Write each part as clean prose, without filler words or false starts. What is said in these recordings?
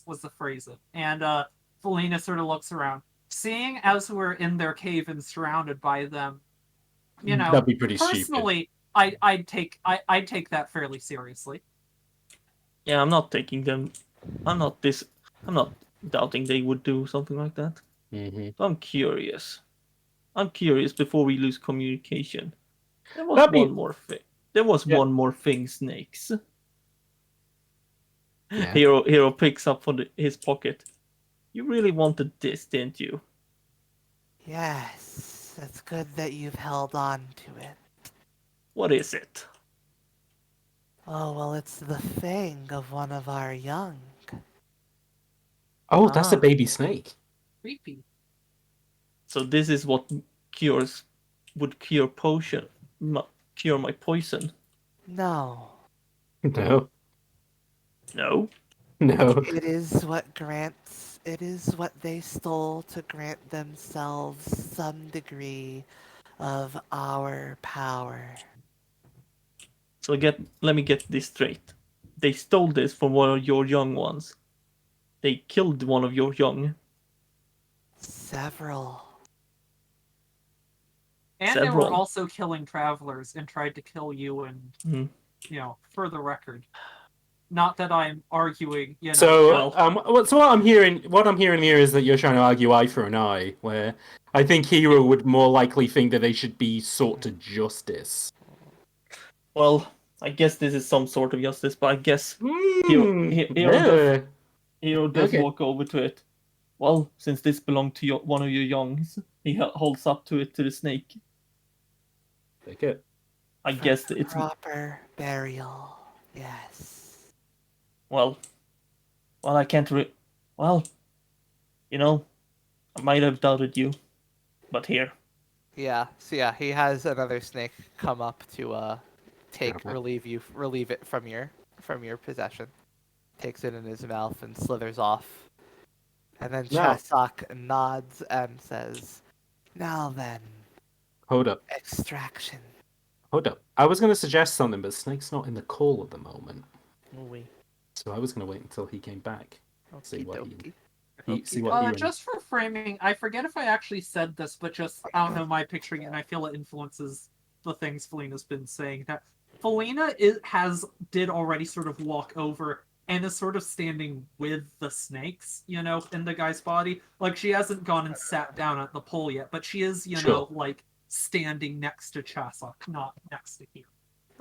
was the phrase it. And Felina sort of looks around. Seeing as we're in their cave and surrounded by them, That'd be pretty personally, stupid. I'd take that fairly seriously. Yeah, I'm not taking them. I'm not doubting they would do something like that. Mm-hmm. I'm curious. Before we lose communication. There was one more thing. One more thing, Snakes. Yeah. Hero picks up from his pocket. You really wanted this, didn't you? Yes, it's good that you've held on to it. What is it? Oh, well, it's the fang of one of our young. Oh, that's a baby snake. Creepy. So this is what would cure my poison? No. No. No? No. It is what they stole to grant themselves some degree of our power. So let me get this straight. They stole this from one of your young ones. They killed one of your young. Several. And they were also killing travelers and tried to kill you and, for the record. Not that I'm arguing, So, so what I'm hearing here is that you're trying to argue eye for an eye, where I think Hero would more likely think that they should be sought to justice. Well, I guess this is some sort of justice, but I guess Hero does walk over to it. Well, since this belonged to one of your youngs, he holds up to the snake. Take it. I guess it's proper burial. Yes. Well, I can't. I might have doubted you, but here. Yeah. So yeah, he has another snake come up to relieve it from your possession. Takes it in his mouth and slithers off. And then Chasak nods and says, "Now then." Hold up. Extraction. Hold up. I was going to suggest something, but Snake's not in the call at the moment. Oui. So I was going to wait until he came back. See what just for framing, I forget if I actually said this, but just, I don't know, my picturing it, and I feel it influences the things Felina's been saying. That Felina did already sort of walk over and is sort of standing with the snakes, in the guy's body. Like, she hasn't gone and sat down at the pole yet, but she is, like, standing next to Chasak, not next to Hero.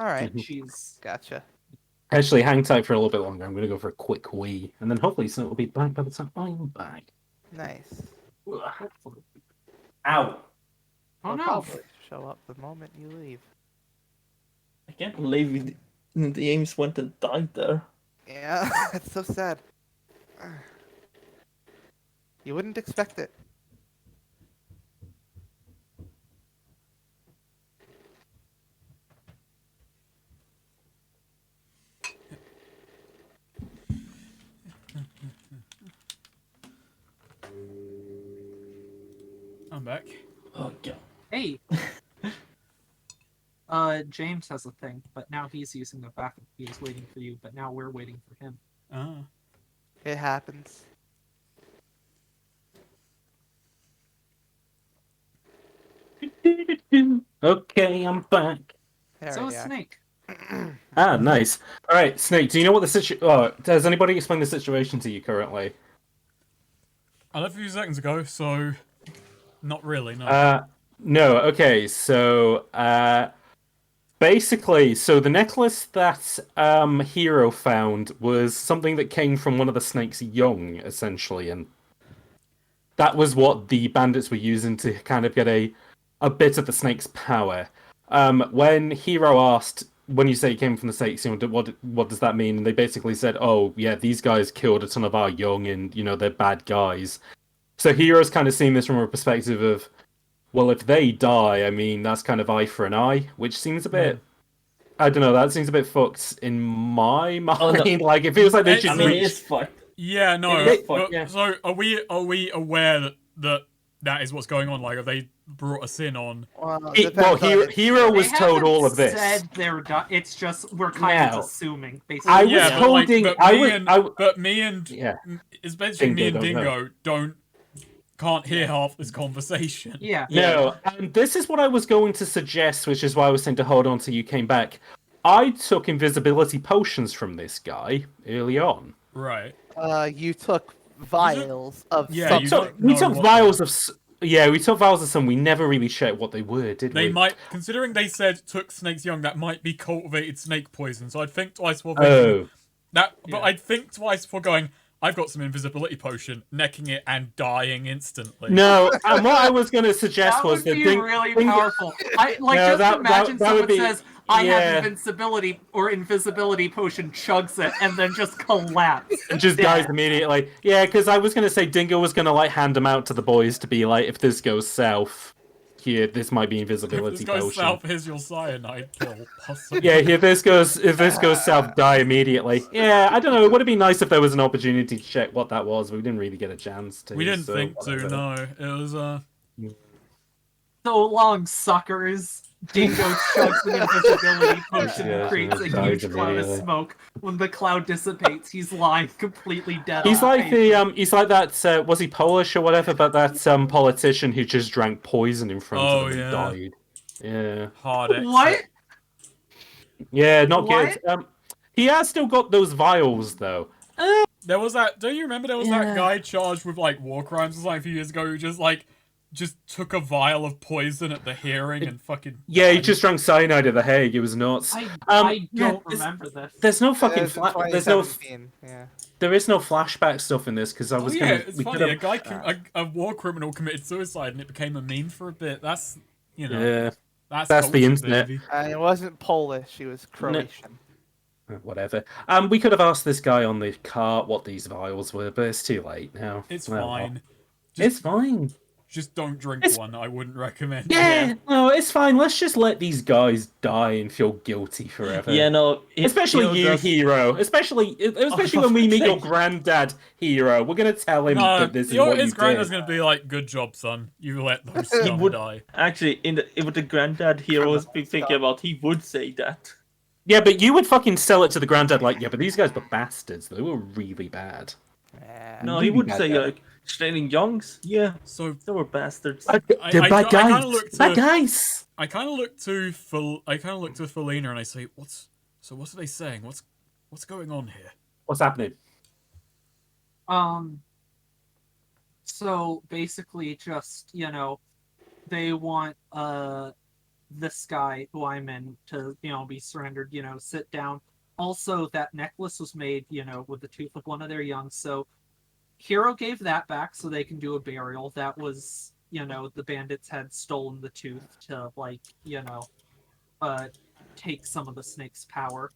Alright. She's... Gotcha. Actually, hang tight for a little bit longer. I'm going to go for a quick wee, and then hopefully Snow will be back by the time I'm back. Nice. Ow! Oh no! Probably show up the moment you leave. I can't believe the Ames went and died there. Yeah, it's so sad. You wouldn't expect it. I'm back. Oh, God. Hey! James has a thing, but now he's using the backup. He was waiting for you, but now we're waiting for him. Ah. It happens. Okay, I'm back. So is Snake. Nice. All right, Snake. Do you know what the situation? Oh, does anybody explain the situation to you currently? I left a few seconds ago, so not really. No. No. Okay. So, basically, the necklace that Hero found was something that came from one of the snake's young, essentially, and that was what the bandits were using to kind of get a bit of the snake's power. When Hero asked, when you say it came from the snakes, what does that mean? And they basically said, oh, yeah, these guys killed a ton of our young and, they're bad guys. So Hero's kind of seeing this from a perspective of, well, if they die, I mean, that's kind of eye for an eye, which seems a bit... I don't know, that seems a bit fucked in my mind. Oh, no. Like, it feels like they should... It is fucked. Yeah, no. It is fucked, yeah. So, are we aware that that is what's going on? Like, have they brought us in on? Well, depends on Hero was They told haven't all of this. Said they're it's just we're kind Now, of assuming. Basically, I was yeah, holding. but me and Yeah. especially me and Dingo Dingo can't hear half this conversation. Yeah. No, and this is what I was going to suggest, which is why I was saying to hold on till you came back. I took invisibility potions from this guy early on. Right. you took vials of Yeah, something. you don't We know took what vials of. Yeah, we took vials of some. We never really checked what they were, did we? They might, considering they said took snakes young, that might be cultivated snake poison. So I'd think twice before making that. But I'd think twice before going. I've got some invisibility potion, necking it and dying instantly. No, and what I was going to suggest That was would be really powerful. Imagine someone says, "I have invincibility or invisibility potion," chugs it, and then just collapse and just dies immediately. Yeah, because I was going to say Dingo was going to like hand them out to the boys to be like, if this goes south, here this might be invisibility If this goes potion. south, here's your cyanide pill. Possibly. Yeah, if this goes south, die immediately. Yeah, I don't know. It would have been nice if there was an opportunity to check what that was, but we didn't really get a chance to. We didn't so think whatever. to. No, it was So long, suckers. Dingo chugs an invisibility potion and creates a dies huge cloud of immediately. smoke. When the cloud dissipates, he's lying completely dead. He's on like paper. he's like that. Was he Polish or whatever? But that politician who just drank poison in front of him and died. Yeah. hard exit. What? Yeah, not What? good. He has still got those vials though. There was that. Don't you remember there was that guy charged with like war crimes or something a few years ago who just took a vial of poison at the hearing and fucking. Yeah, he died? just drank cyanide at the Hague. It was nuts. I don't remember this. There's no fucking there's no 2017, yeah. there is no flashback stuff in this because I was gonna. It's funny. A guy, a war criminal committed suicide and it became a meme for a bit. That's Yeah, that's that's the culture, internet. baby. And it wasn't Polish, he was Croatian. Whatever. We could have asked this guy on the cart what these vials were, but it's too late now. It's Well, fine. It's fine. Just don't drink It's- one. I wouldn't recommend. Yeah, no, it's fine. Let's just let these guys die and feel guilty forever. Yeah, no. Especially you, Hero. Especially when we meet your sake. granddad, Hero. We're gonna tell him No, that this is what you his granddad's did. gonna be like, "Good job, son. You let those scum would- die." Actually, if the granddad Hero was thinking about, he would say that. Yeah, but you would fucking sell it to the granddad like, yeah, but these guys were bastards. They were really bad. Yeah. No, he Really would bad say guy. like, Straining Youngs. Yeah, So they were bastards. They're I bad kinda guys. looked Bad to- guys. I kind of look to Felina and I say, what are they saying? What's going on here?" What's happening? So basically, just they want this guy who I'm in to be surrendered. Sit down. Also, that necklace was made with the tooth of one of their young. So Hero gave that back so they can do a burial. That was the bandits had stolen the tooth to take some of the snake's power.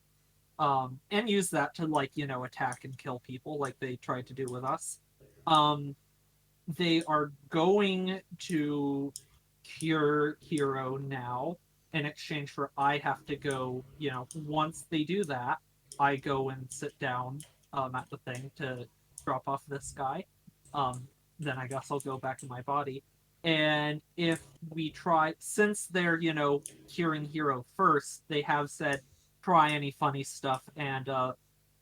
And use that to attack and kill people like they tried to do with us. They are going to cure Hero now in exchange for I have to go, once they do that, I go and sit down at the thing to drop off this guy. Then I guess I'll go back in my body. And if we try, since they're, curing Hero first, they have said, try any funny stuff and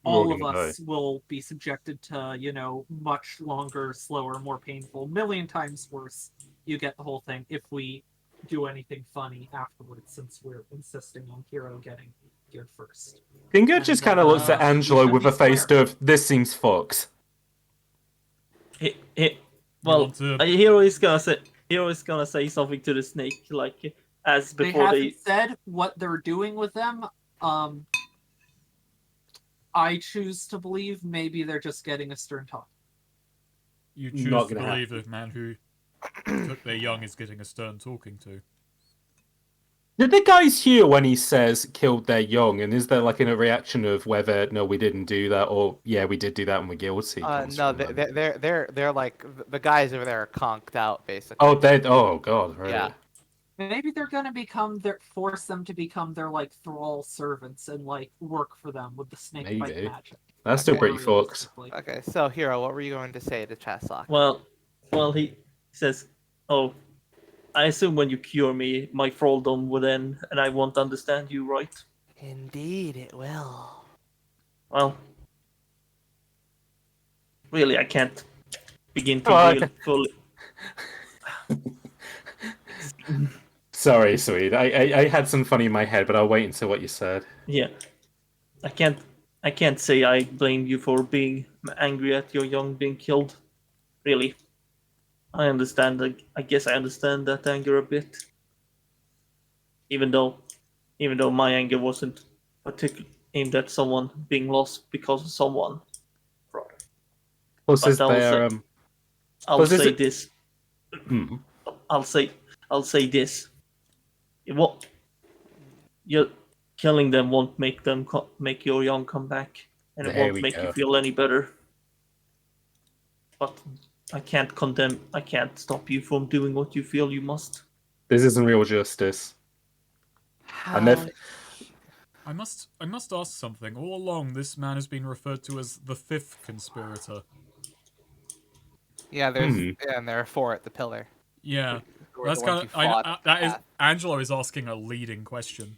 all of us will be subjected to, much longer, slower, more painful, million times worse. You get the whole thing if we do anything funny afterwards, since we're insisting on Hero getting cured first. Dingo just kind of looks at Angelo with a face of, this seems fucked. Well, want to- Hero is gonna say something to the snake, like as They before haven't said what they're doing with them. I choose to believe maybe they're just getting a stern talk. You choose Not to gonna believe the man who took their young is getting a stern talking to. Did the guys hear when he says killed their young, and is there like a reaction of whether no we didn't do that or yeah we did do that and we're guilty? No, they're like the guys over there are conked out basically. Oh god, right. Yeah. Maybe they're gonna force them to become their thrall servants and work for them with the snake bite Maybe. magic. That's still Okay. pretty fucked. Okay, so Hero, what were you going to say to Chaslock? Well, he says, Oh, I assume when you cure me, my thraldom will end, and I won't understand you, right? Indeed, it will. Well, really, I can't begin to Oh, really fully. sorry, sweet. I had some funny in my head, but I'll wait until what you said. Yeah, I can't say I blame you for being angry at your young being killed. Really, I understand. I guess I understand that anger a bit, even though, my anger wasn't particularly aimed at someone being lost because of someone. Plus, But is there I'll plus is say it? this. Hmm. I'll say this. It won't. You killing them won't make them make your young come back, and it There won't we make you go. feel any better. But I can't condemn. I can't stop you from doing what you feel you must. This isn't real justice. I How never. I must ask something. All along, this man has been referred to as the fifth conspirator. Yeah, and there are 4 at the pillar. Yeah, Who were that's the ones kind you of. fought. That is Angelo is asking a leading question.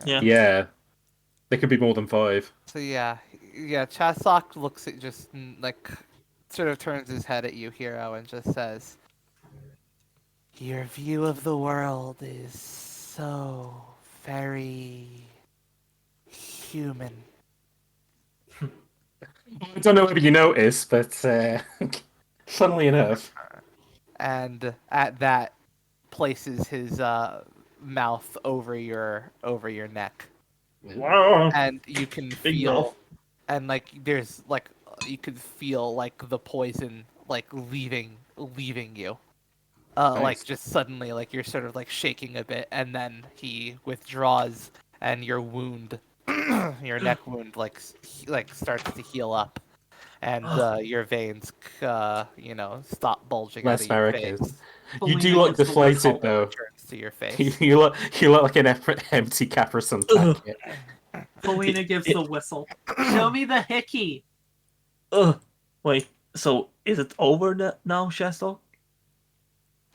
Yeah. Yeah, there could be more than 5. So yeah, Chasok looks at just like sort of turns his head at you, Hero, and just says, "Your view of the world is so very human." I don't know whether you noticed, but funnily enough, And at that, places his mouth over your neck, Wow. and you can Big mouth. feel, and like there's like you could feel like the poison like leaving you. Like Nice. just suddenly, like you're sort of like shaking a bit, and then he withdraws, and your wound, your neck wound, like starts to heal up, and your veins, stop bulging out less of your varicose. face. You do Felina look gives the deflated whistle. though. Returns to your face. You look like an empty Capricum packet. Felina gives the whistle. Show me the hickey. Wait. So is it over now, Shastok?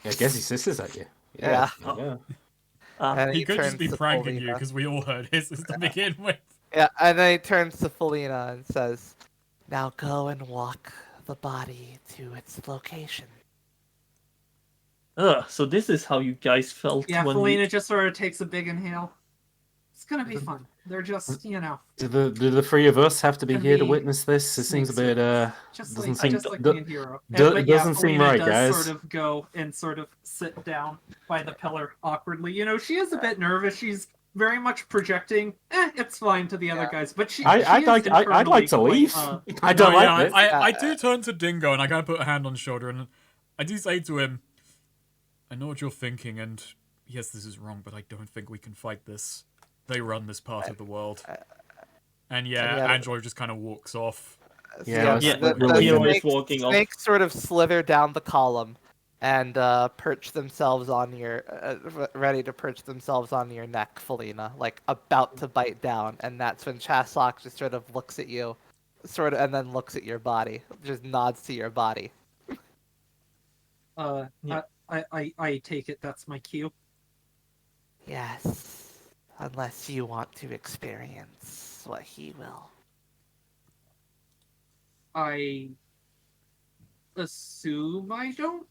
I guess he hisses at you. Yeah. Yeah. And He could just turns be to pranking you Felina. because we all heard hisses to begin with. Yeah, and then he turns to Felina and says, "Now go and walk the body to its location." So this is how you guys felt Yeah, when Felina you... just sort of takes a big inhale. It's gonna be fun. They're just, Do the 3 of us have to be Gonna here to be witness this? It seems a bit just doesn't like seem just like do- me and Hero. do- But doesn't seem Felina right, does guys. sort of go and sort of sit down by the pillar awkwardly. She is a bit nervous. She's very much projecting. It's fine to the other guys, but I'd like to leave. I don't like this. I do turn to Dingo and I kind of put a hand on his shoulder and I do say to him, I know what you're thinking, and yes, this is wrong, but I don't think we can fight this. They run this part of the world. And Angelo just kind of walks off. Yeah, the Hero is walking off. snakes sort of slither down the column and perch themselves on your, ready to perch themselves on your neck, Felina, like about to bite down. And that's when Chasok just sort of looks at you, and then looks at your body, just nods to your body. I take it that's my cue. Yes, unless you want to experience what he will. I assume I don't.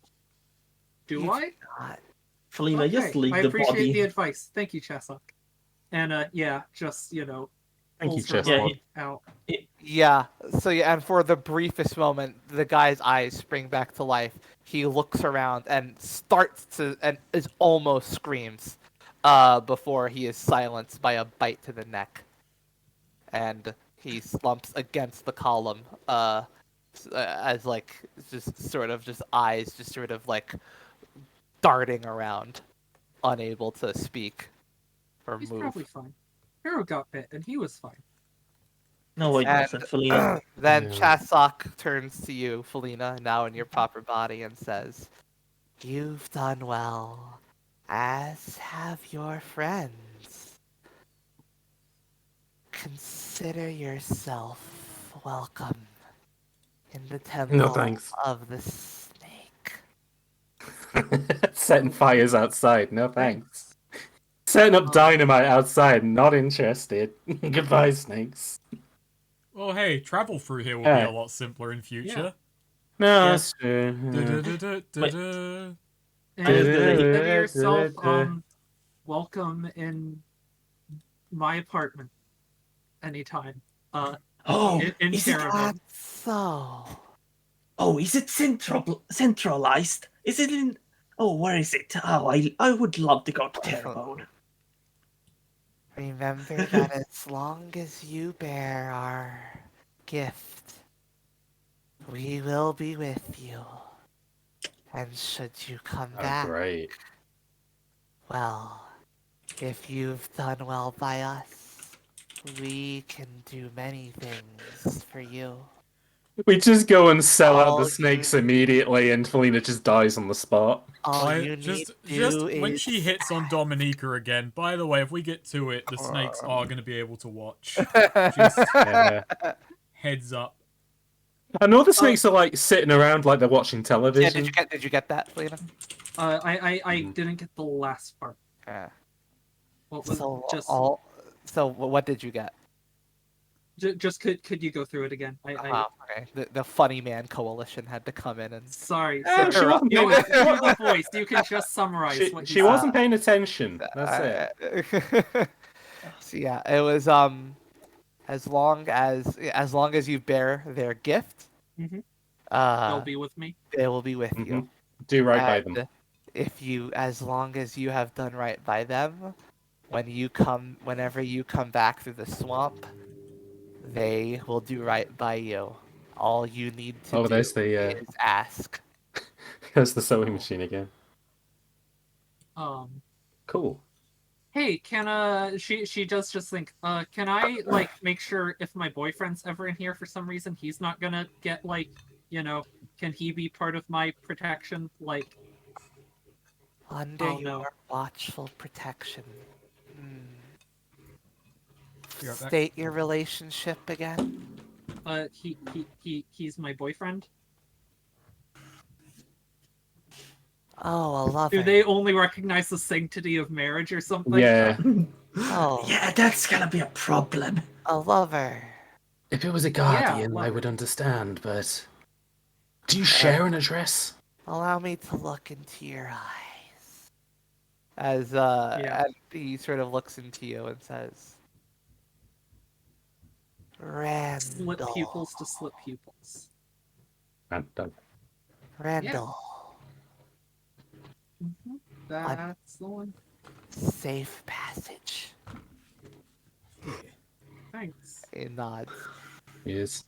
Do You I? not. Felina, just Okay, leave I the appreciate body. the advice. Thank you, Chasok. And just Thank you, pulls her Chestnut. mind out. Yeah. So yeah, and for the briefest moment, the guy's eyes spring back to life. He looks around and is almost screams, before he is silenced by a bite to the neck, and he slumps against the column, as like just eyes just sort of like darting around, unable to speak or He's move. probably fine. Hero got bit, and he was fine. No, it wasn't, Felina. Then Yeah. Chasok turns to you, Felina, now in your proper body, and says, "You've done well, as have your friends. Consider yourself welcome in the temple No thanks. of the snake." Setting fires outside, no thanks. Setting up dynamite outside, not interested. Goodbye, snakes. Well, hey, travel through here will be a lot simpler in future. No, Yeah. that's true. Du-du-du-du-du-du. And gonna- consider yourself welcome in my apartment anytime. Oh, in is it? Caravan. So, Oh, is it centralized? Is it in? Oh, where is it? Oh, I would love to go to Terrebonne. remember that as long as you bear our gift, we will be with you. And should you come Oh, back, great. well, if you've done well by us, we can do many things for you. We just go and sell out All the you- snakes immediately, and Felina just dies on the spot. All I- you just need to do is when she hits on Dominica again. By the way, if we get to it, the snakes are going to be able to watch. Just Yeah. heads up. I know the snakes are like sitting around like they're watching Yeah, television. did you get that, Lena? I didn't get the last part. Yeah. What was So what did you get? just could you go through it again? Okay. The Funny Man Coalition had to come in and. Sorry. Oh, she wasn't You paying don't have to do the voice. You can just summarize what She you said. wasn't paying attention. That's it. So yeah, it was as long as you bear their gift, Mhm. uh, They'll be with me. they will be with you. Do right by And them. as long as you have done right by them, whenever you come back through the swamp, they will do right by you. All you need to Oh, do there's the is ask. there's the sewing machine again. Cool. Hey, can she does just think, can I like make sure if my boyfriend's ever in here for some reason he's not gonna get like, can he be part of my protection? Like Under Oh, no. your watchful protection. Be right back. State your relationship again. he's my boyfriend. Oh, a lover. Do they only recognize the sanctity of marriage or something? Yeah. Oh, Yeah, that's gonna be a problem. a lover. If it was a Yeah, guardian, I lover. would understand, but do you share an address? Allow me to look into your eyes. As he sort of looks into you and says, Slit Randall. pupils to slit pupils. Randall. That's the one. Safe passage. Thanks. He nods. Yes.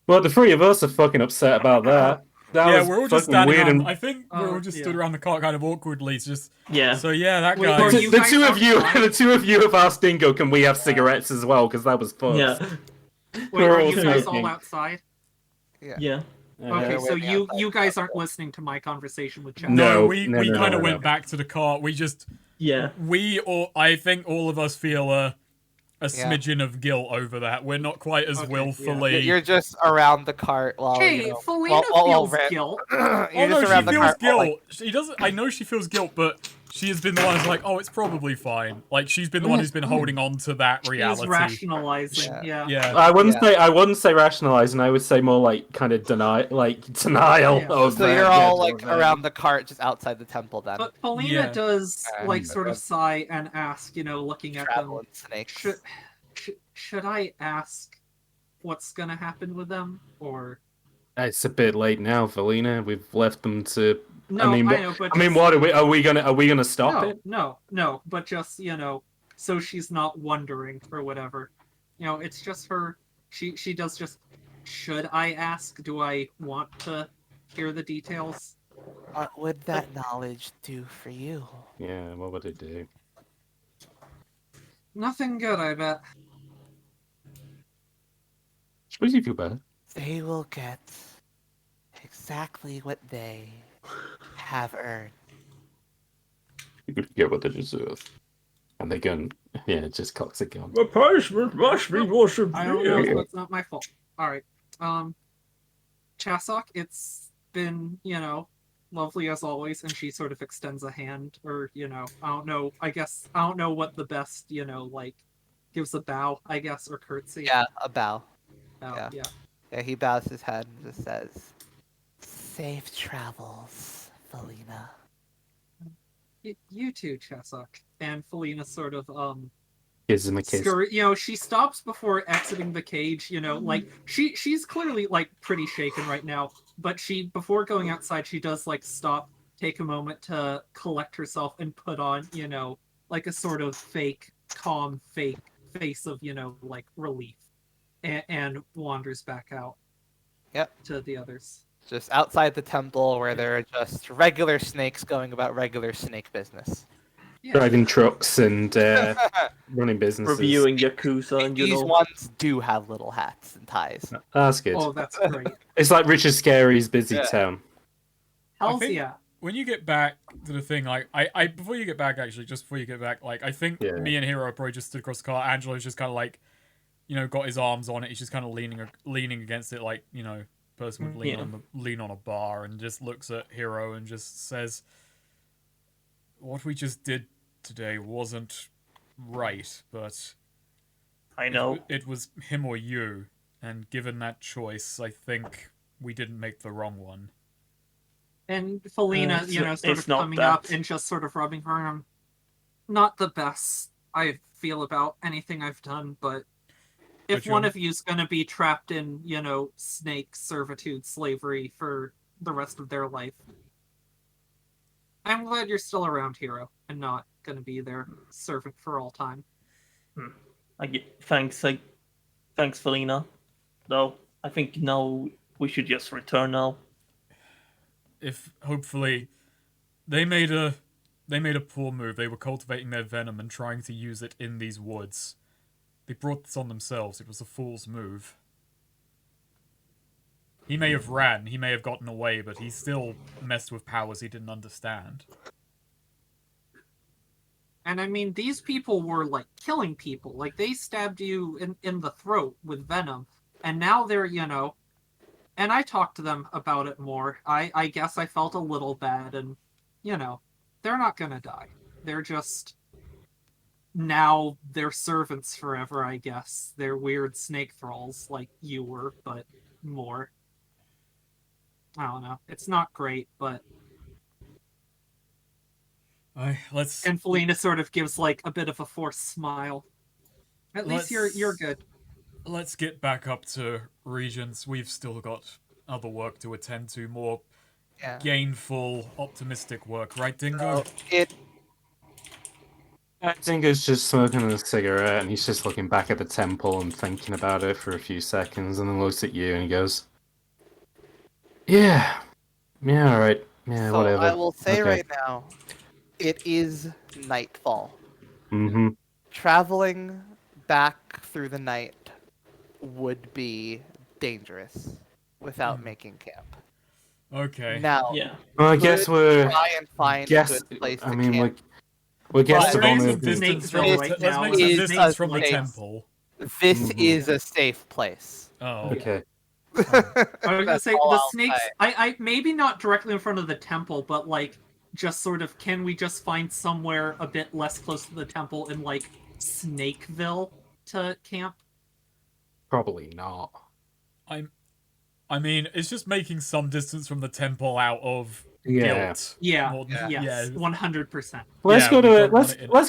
Well, the three of us are fucking upset about that. That Yeah, was we're all just fucking standing weird around. and I think we're all just stood yeah. around the cart kind of awkwardly. It's just Yeah. so yeah, that Wait, guy. are the, you the guys two of you, outside? the two of you have asked Dingo, can we have cigarettes as well? Because that was fun. Yeah. Wait, We're are all you guys smoking. all outside? Yeah. Okay, so waiting you outside. guys aren't listening to my conversation with Chad. No. we no, kind no, of went no. back to the cart. We just Yeah. I think all of us feel a Yeah. smidgen of guilt over that. We're not quite as Okay, willfully. You're just around the cart while Hey, you know, Felina feels guilt. you're Oh no, just she around the feels cart while, guilt. She doesn't. I know she feels guilt, but she has been the one who's like, oh, it's probably fine. Like she's been the one who's been holding on to that She's reality. rationalizing. Yeah. Yeah. I wouldn't say rationalizing. I would say more like kind of denial Yeah. of. So you're all yeah, like around the cart, just outside the temple. Then But Felina Yeah. does like Mm. sort of sigh and ask, looking at them. traveling snakes. Should I ask what's gonna happen with them, or It's a bit late now, Felina. We've left them to. no? I mean, I know, but I mean, just- what are we gonna stop no, it? no, but just so she's not wondering or whatever. It's just her. She does just. Should I ask? Do I want to hear the details? What would that knowledge do for you? Yeah, what would it do? Nothing good, I bet. Suppose you feel better. They will get exactly what they have earned. You could get what they deserve, and they can. Yeah, it just cocks a gun. The punishment must be more I don't know. severe. It's not my fault. All right. Chasok, it's been lovely as always, and she sort of extends a hand, or, I don't know, I don't know what the best, like, gives a bow, I guess, or curtsy. Yeah, a bow. Yeah. Yeah, he bows his head and just says, "Safe travels, Felina." You too, Chessuck. And Felina sort of, Gives him a kiss. she stops before exiting the cage, like, she's clearly, like, pretty shaken right now, but before going outside, she does, like, stop, take a moment to collect herself and put on, like a sort of calm fake face of, like, relief, and wanders back out. Yep. To the others. Just outside the temple where there are just regular snakes going about regular snake business. Yeah. Driving trucks and running businesses. Reviewing Yakuza and, These ones do have little hats and ties. That's good. Oh, that's great. It's like Richard Scarry's Busy Yeah. Town. Hells think- yeah. When you get back to the thing, like, before you get back, actually, just before you get back, like, I think me and Hero probably just stood across the car. Angelo's just kind of like, got his arms on it. He's just kind of leaning against it, like, person would lean on a bar, and just looks at Hero and just says, "What we just did today wasn't right, but I know. it was him or you, and given that choice, I think we didn't make the wrong one." And Felina, sort of coming up and just sort of rubbing her arm. Not the best I feel about anything I've done, but if one of you's gonna be trapped in, snake servitude, slavery for the rest of their life, I'm glad you're still around, Hero, and not gonna be their servant for all time. Thanks, Felina. Though I think now we should just return now. If hopefully they made a poor move. They were cultivating their venom and trying to use it in these woods. They brought this on themselves. It was a fool's move. He may have ran, he may have gotten away, but he still messed with powers he didn't understand. And I mean, these people were, like, killing people. Like, they stabbed you in the throat with venom. And now they're, And I talked to them about it more. I guess I felt a little bad, and, they're not gonna die. They're just... Now they're servants forever, I guess. They're weird snake thralls, like you were, but more. I don't know. It's not great, but... And Felina sort of gives, like, a bit of a forced smile. At least you're good. Let's get back up to Regents. We've still got other work to attend to, more gainful, optimistic work, right, Dingo? Dingo's just smoking a cigarette, and he's just looking back at the temple and thinking about it for a few seconds, and then looks at you and he goes, Yeah, alright. Yeah, So whatever. I will say right now, it is nightfall. Mm-hmm. Traveling back through the night would be dangerous without making camp. Okay. Now, Well, I guess we're... try and find a good place to camp. We're guests of Let's honor. make some distance from the temple. This is a safe place. Oh. Okay. I was gonna say, the snakes... I maybe not directly in front of the temple, but, like, just sort of, can we just find somewhere a bit less close to the temple in, like, Snakeville to camp? Probably not. I mean, it's just making some distance from the temple out of guilt. Yes, 100%. Let's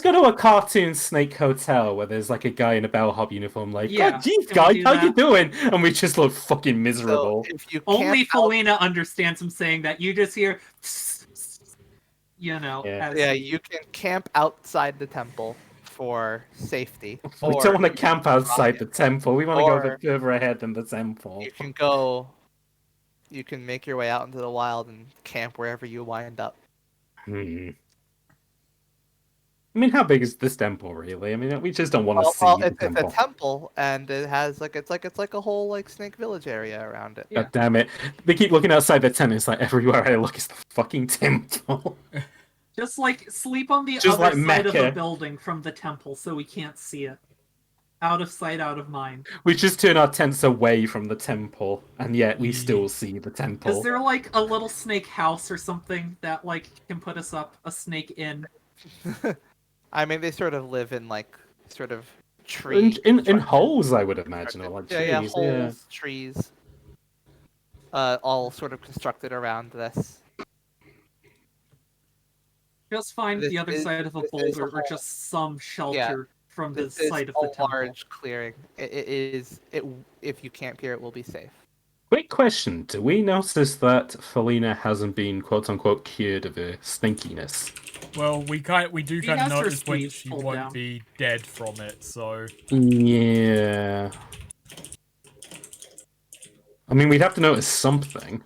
go to a cartoon snake hotel where there's like a guy in a bellhop uniform, like, God, geez, guy, how you doing? And we just look fucking miserable. So if you only Felina understands him saying that. You just hear, you can camp outside the temple for safety. We don't want to camp outside the temple. We want to go a bit further ahead than the temple. You can make your way out into the wild and camp wherever you wind up. I mean, how big is this temple, really? I mean, we just don't want to see the temple. It's a temple, and it has it's like a whole like snake village area around it. God damn it! They keep looking outside the tent. It's like everywhere I look is the fucking temple. Just like sleep on the just other like side of the Mecca. building from the temple, so we can't see it. Out of sight, out of mind. We just turn our tents away from the temple, and yet we still see the temple. Is there like a little snake house or something that like can put us up? A snake inn? I mean, they sort of live in like sort of tree in holes, I would imagine, or like yeah, trees. holes, trees, all sort of constructed around this. Just find This the other is- side of a this is a boulder or whole- just some shelter from the This is site of a the temple. large clearing. If you camp here, it will be safe. Quick question: do we notice that Felina hasn't been "quote unquote" cured of her stinkiness? Well, we do She kind of has her notice when sleeves she pulled won't down. be dead from it. So Yeah. I mean, we'd have to notice something.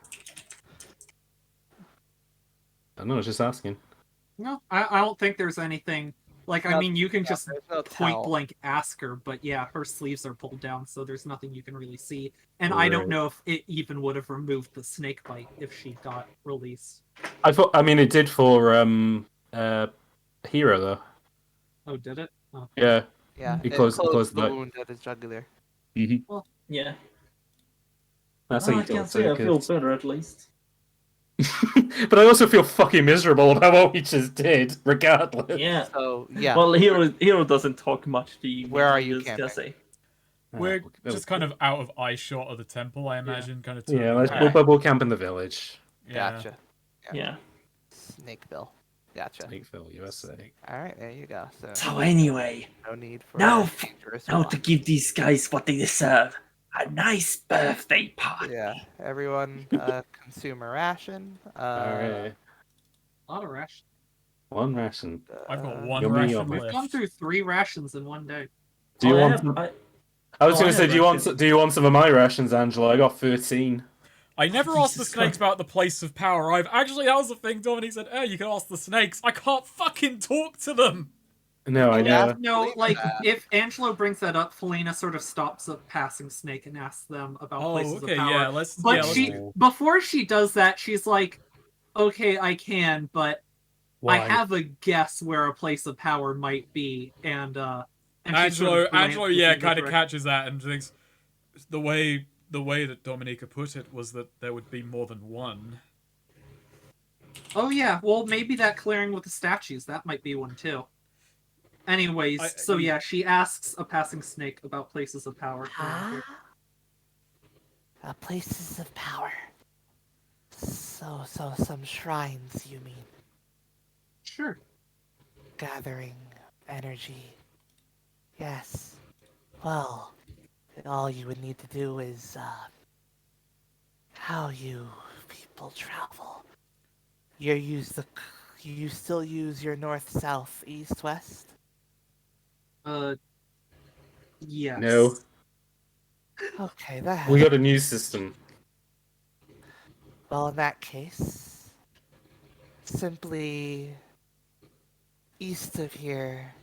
I don't know, I was just asking. No, I don't think there's anything. Like, I mean, you can just There's no point tell. blank ask her, but yeah, her sleeves are pulled down, so there's nothing you can really see. And I don't Right. know if it even would have removed the snake bite if she got released. I mean, it did for Hero though. Oh, did it? Oh. Yeah. Yeah, It it closed closed the the- wound at his jugular. Yeah. That's how you I kill can't say I feel circuits. better at least. But I also feel fucking miserable about what we just did, regardless. Yeah. So yeah, Well, Hero doesn't talk much to you. Where are in you this, camping? Jesse. we're just kind of out of eye shot of the temple, I imagine. Kind of. Yeah, Alright. we'll camp in the village. Yeah. gotcha. Yeah. Snakeville. Gotcha. Snakeville, USA. All right, there you go. So So anyway, no need for now, a dangerous now walk. to give these guys what they deserve. A nice birthday party. Yeah, everyone consume a ration. Alright. A lot of rations. One ration. I've got one Yummy, ration yummy. We've left. gone through 3 rations in one day. Do you I want have- some... I- I was Oh, going I to say, have rations. do you want some of my rations, Angela? I got 13. I never asked the Jesus snakes Christ. about the place of power. That was the thing. Dominique said, "Oh, you can ask the snakes." I can't fucking talk to them. No, I know. No, Believe like, that. if Angelo brings that up, Felina sort of stops a passing snake and asks them about Oh, places okay, of power. yeah. Let's. But yeah, let's she, do- before she does that, she's like, okay, I can, but Why? I have a guess where a place of power might be, and she sort of Angelo, glances yeah, in the kind of direct- catches that and thinks the way that Dominica put it was that there would be more than one. Oh yeah, well maybe that clearing with the statues, that might be one too. Anyways, so yeah, she asks a passing snake about places of power around here. Places of power. So some shrines, you mean? Sure. Gathering energy. Yes. Well, all you would need to do is, how you people travel. You still use your north, south, east, west? Yes. No. Okay, that We got a new system. Well, in that case, simply east of here,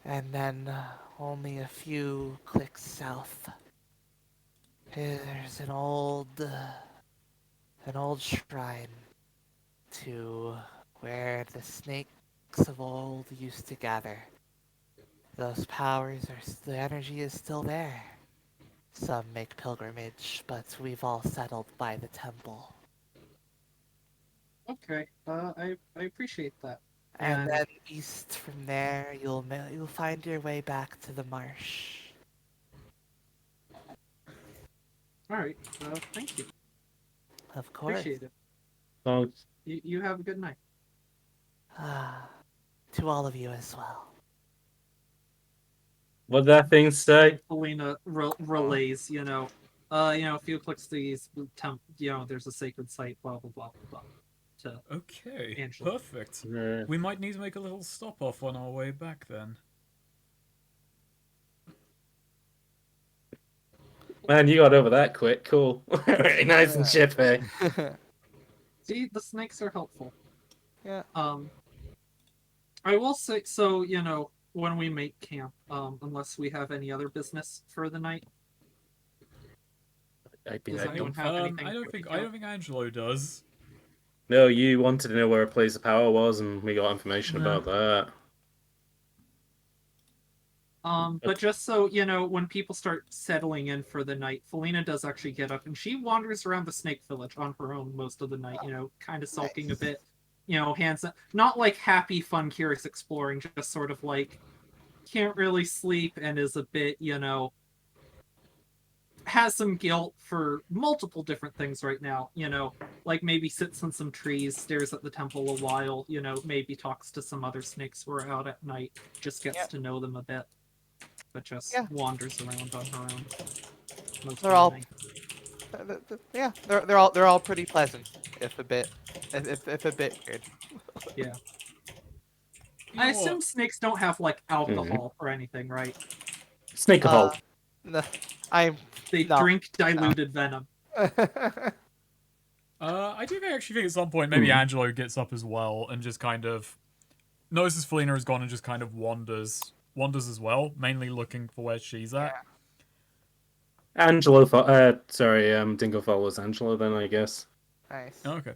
and then only a few clicks south. There's an old shrine to where the snakes of old used to gather. Those powers the energy is still there. Some make pilgrimage, but we've all settled by the temple. Okay. I appreciate that. And And- then east from there, you'll find your way back to the marsh. Alright, thank you. Of course. Appreciate it. Oh, You have a good night. To all of you as well. what did that thing say? Felina relays, a few clicks to these there's a sacred site, blah blah blah blah. To Okay, Angela. perfect. Yeah. We might need to make a little stop off on our way back then. Man, you got over that quick. Cool. Very nice and chippy. See, the snakes are helpful. Yeah. I will say, so, when we make camp, unless we have any other business for the night, Does anyone have anything I don't particular? think Angelo does. No, you wanted to know where a place of power was, and we got information No. about that. But just so you know, when people start settling in for the night, Felina does actually get up and she wanders around the snake village on her own most of the night, kind of sulking a Nice. bit, hands up. Not like happy, fun, curious exploring, just sort of like can't really sleep and is a bit, has some guilt for multiple different things right now, like maybe sits on some trees, stares at the temple a while, maybe talks to some other snakes who are out at night, just gets Yep. to know them a bit, but just Yeah. wanders around on her own most They're of the all night. yeah, they're all pretty pleasant, if a bit if a bit weird. Yeah. You I know assume what? snakes don't have like alcohol or anything, right? Snakeahol. No, I'm They no. drink diluted venom. I do actually think at some point maybe Angelo gets up as well and just kind of notices Felina is gone and just kind of wanders as well, mainly looking for where she's at. Angelo, Dingo follows Angelo then, I guess. Nice. Oh, okay.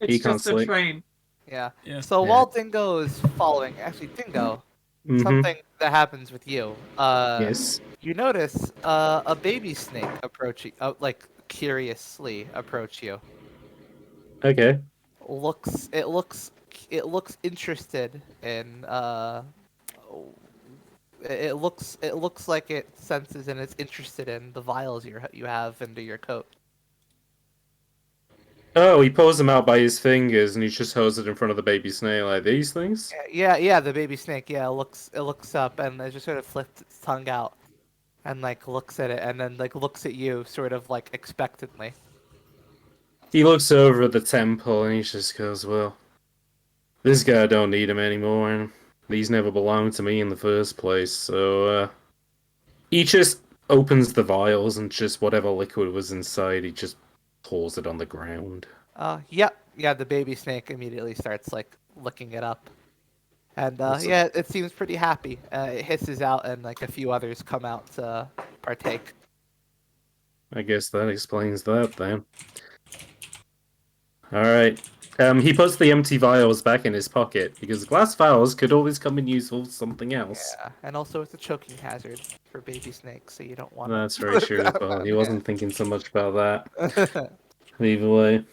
It's He can't just a sleep. train. Yeah. Yeah. So Yeah. while Dingo is following, actually Dingo, Mhm. something that happens with you. Yes. You notice a baby snake approach you, like curiously approach you. Okay. It looks interested in it looks like it senses and it's interested in the vials you have under your coat. Oh, he pulls them out by his fingers and he just holds it in front of the baby snake like these things? Yeah, the baby snake. Yeah, it looks up and it just sort of flips its tongue out and like looks at it and then like looks at you sort of like expectantly. He looks over at the temple and he just goes, well, this guy don't need him anymore, and these never belonged to me in the first place, so, he just opens the vials and just whatever liquid was inside, he just pours it on the ground. Yep. Yeah, the baby snake immediately starts like licking it up. And What's up? yeah, it seems pretty happy. It hisses out and like a few others come out to partake. I guess that explains that then. Alright. He puts the empty vials back in his pocket, because glass vials could always come in useful for something else. Yeah, and also it's a choking hazard for baby snakes, so you don't want That's very true as well. He wasn't thinking so much about that. to. Either way.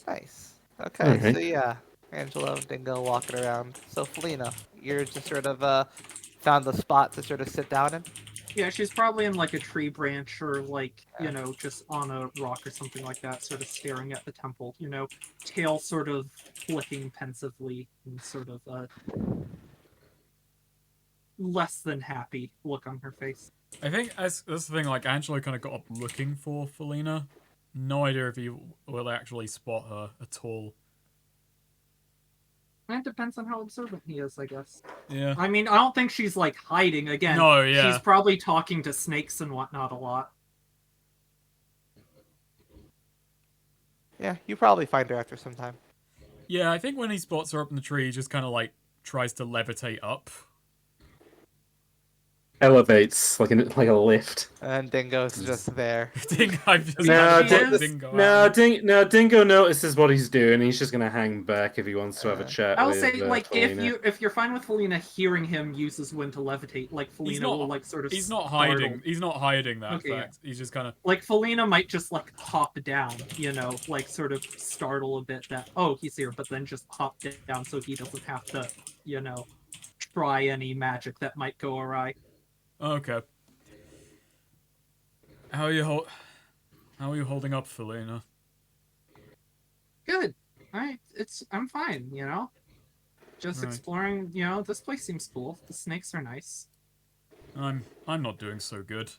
Nice. Okay, Alright. so yeah, Angelo and Dingo walking around. So Felina, you're just sort of found a spot to sort of sit down in. Yeah, she's probably in like a tree branch or like, Yeah. just on a rock or something like that, sort of staring at the temple, tail sort of flicking pensively and sort of less than happy look on her face. I think that's the thing, like, Angelo kind of got up looking for Felina. No idea if he will actually spot her at all. It depends on how observant he is, I guess. Yeah. I mean, I don't think she's like hiding again. No, yeah. She's probably talking to snakes and whatnot a lot. Yeah, you probably find her after some time. Yeah, I think when he spots her up in the tree, he just kind of, like, tries to levitate up. Elevates like a lift. And Dingo's just there. I've just No, is- Dingo No, Dingo notices what he's doing. He's just gonna hang back if he wants to have a chat. I'll with, say, like, Felina. if you're fine with Felina hearing him use his wind to levitate, like, Felina will, like, sort of He's not startle. hiding. He's not hiding that Okay, fact. He's just kind of... Like, Felina might just, like, hop down, like, sort of startle a bit that, oh, he's here, but then just hop down so he doesn't have to, try any magic that might go awry. Okay. How are you holding up, Felina? Good. Alright, I'm fine, Just Right. exploring, this place seems cool. The snakes are nice. I'm not doing so good.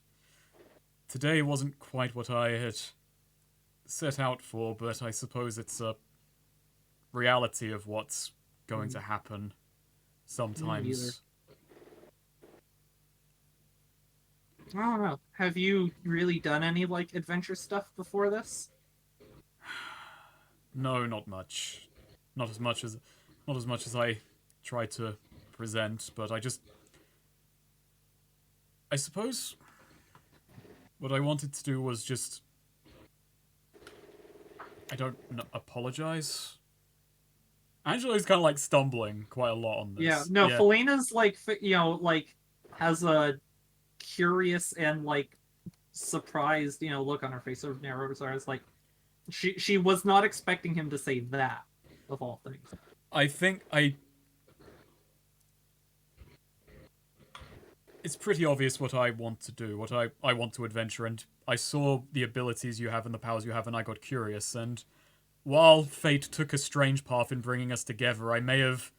Today wasn't quite what I had set out for, but I suppose it's a reality of what's going to happen sometimes. I don't know. Have you really done any, like, adventure stuff before this? No, not much. Not as much as I try to present, but I suppose what I wanted to do was just apologize. Angelo's kind of like stumbling quite a lot on this. Yeah, no, Felina's like, has a curious and like surprised, look on her face, sort of narrowed his eyes, like she was not expecting him to say that, of all things. I think it's pretty obvious what I want to do, what I want to adventure, and I saw the abilities you have and the powers you have, and I got curious, and while fate took a strange path in bringing us together, I may have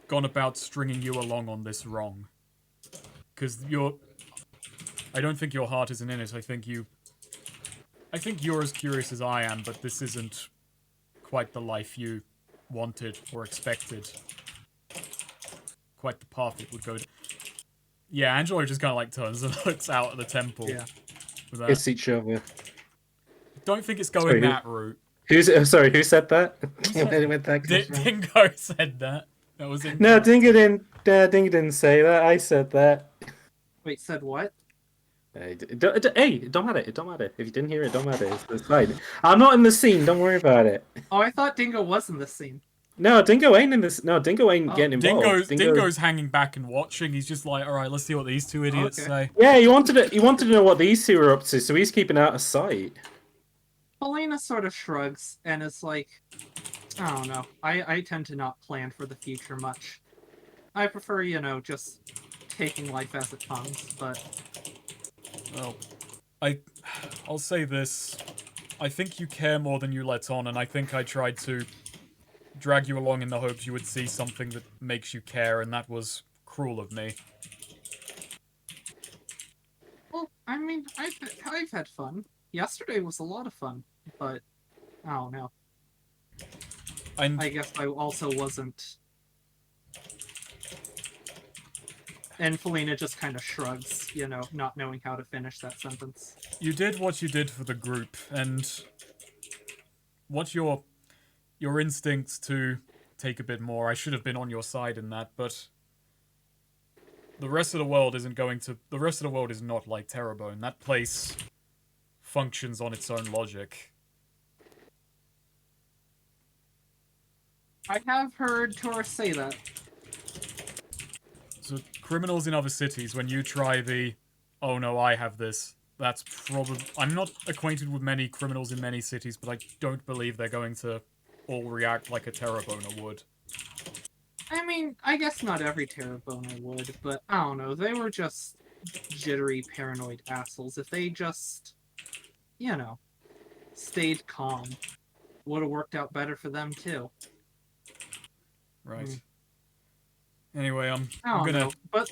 gone about stringing you along on this wrong. Because I don't think your heart isn't in it, I think you're as curious as I am, but this isn't quite the life you wanted or expected. Quite the path it would go to. Yeah, Angelo just kind of like turns and looks out at the temple. Yeah. Kiss each other. Don't think it's going that route. Who said that? Dingo said that. That was incorrect. No, Dingo didn't say that. I said that. Wait, said what? Hey, it don't matter. It don't matter. If you didn't hear it, don't matter. It's fine. I'm not in the scene. Don't worry about it. Oh, I thought Dingo was in the scene. No, Dingo ain't in this. No, Dingo ain't getting involved. Dingo's hanging back and watching. He's just like, all right, let's see what these two idiots say. Yeah, he wanted to know what these two are up to, so he's keeping out of sight. Helena sort of shrugs and is like, I don't know. I tend to not plan for the future much. I prefer, just taking life as it comes, but... Well, I'll say this. I think you care more than you let on, and I think I tried to drag you along in the hopes you would see something that makes you care, and that was cruel of me. Well, I mean, I've had fun. Yesterday was a lot of fun, but I don't know. I guess I also wasn't. And Felina just kind of shrugs, not knowing how to finish that sentence. You did what you did for the group, and what your instincts to take a bit more. I should have been on your side in that, but the rest of the world isn't going to. The rest of the world is not like Terrebonne. That place functions on its own logic. I have heard tourists say that. So criminals in other cities, when you try oh no, I have this, that's probably... I'm not acquainted with many criminals in many cities, but I don't believe they're going to all react like a Terrebonne would. I mean, I guess not every Terrebonne would, but I don't know, they were just jittery, paranoid assholes. If they just, stayed calm, would have worked out better for them too. Right. Anyway, I'm gonna know. But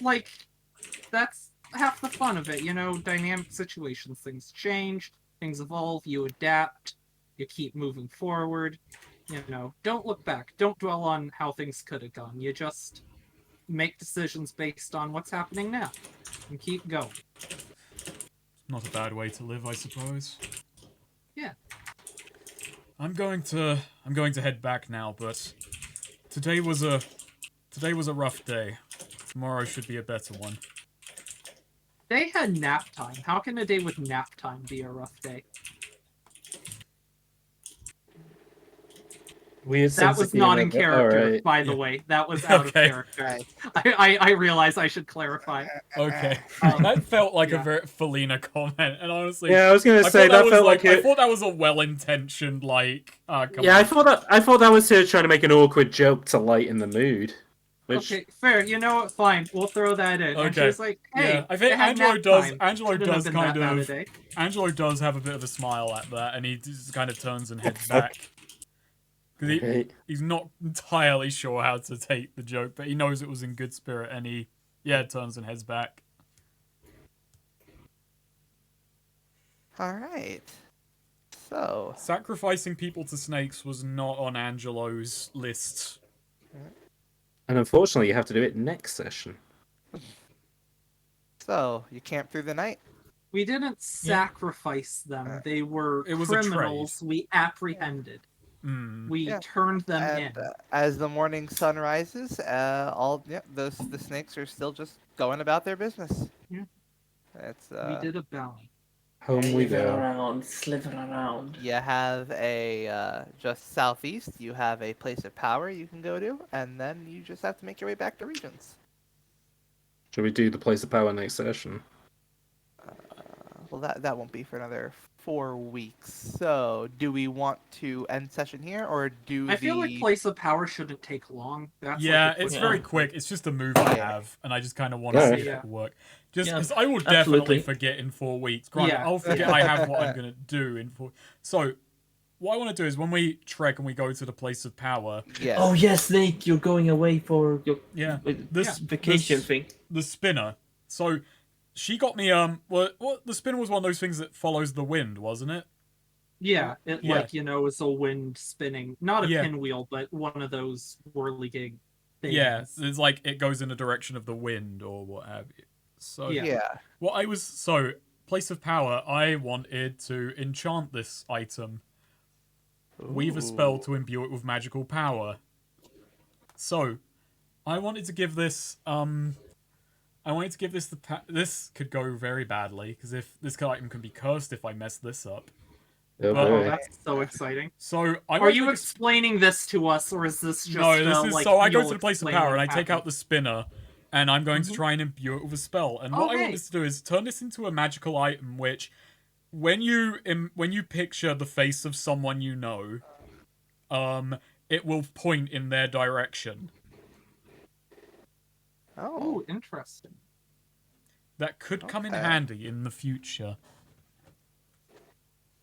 that's half the fun of it, dynamic situations. Things change, things evolve, you adapt, you keep moving forward. Don't look back. Don't dwell on how things could have gone. You just make decisions based on what's happening now. And keep going. Not a bad way to live, I suppose. Yeah. I'm going to head back now, but today was a rough day. Tomorrow should be a better one. They had nap time. How can a day with nap time be a rough day? That was not in character, by the way. That was out of character. Right. I realize I should clarify. Okay. That felt like a very Felina comment, and honestly... Yeah, I was going to say, that felt like I thought that was a well-intentioned, I thought that was her trying to make an awkward joke to lighten the mood. Which... Okay, fair. You know what? Fine. We'll throw that in. Okay. And she's like, hey, yeah. I think Angelo does have a bit of a smile at that, and he just kind of turns and heads back. Because he's not entirely sure how to take the joke, but he knows it was in good spirit, and he turns and heads back. Alright. So... Sacrificing people to snakes was not on Angelo's list. And unfortunately, you have to do it next session. So, you camped through the night? We didn't sacrifice them. They were criminals we apprehended. We turned them in. As the morning sun rises, the snakes are still just going about their business. Yeah. It's we did a bounty. Home we go. Slither around. You have a just southeast. You have a place of power you can go to, and then you just have to make your way back to regions. Should we do the place of power next session? Well, that won't be for another 4 weeks. So, do we want to end session here, or do I feel like place of power shouldn't take long. That's Yeah, like a it's quick very one. quick. It's just a move I Yeah. have, and I just kind of want to see if Yeah. it will work. Just Yeah, because I will definitely absolutely. forget in 4 weeks. Granted, Yeah. I'll forget I have what I'm going to do in 4. So, what I want to do is when we trek and we go to the place of power, Yeah. Oh yes, Snake, you're going away for your yeah, this vacation thing. the spinner. So, she got me, what the spinner was one of those things that follows the wind, wasn't it? Yeah, it Yeah. like is a wind spinning, not a Yeah. pinwheel, but one of those whirligig things. Yeah, it's like it goes in the direction of the wind or what have you. So, Yeah. place of power, I wanted to enchant this item. Weave a spell to imbue it with magical power. So, I wanted to give this, this could go very badly, because if this item can be cursed if I mess this up. Oh, But- Oh, boy. that's so exciting. So, Are you explaining this to us, or is this just No, this is, like, so I go you'll to the place of explain power what and I take out happened? the spinner, and I'm going to try and imbue it with a spell. And what I want Okay. this to do is turn this into a magical item, which, when you picture the face of someone you know, it will point in their direction. Oh. Oh, interesting. That could come in Okay. handy in the future.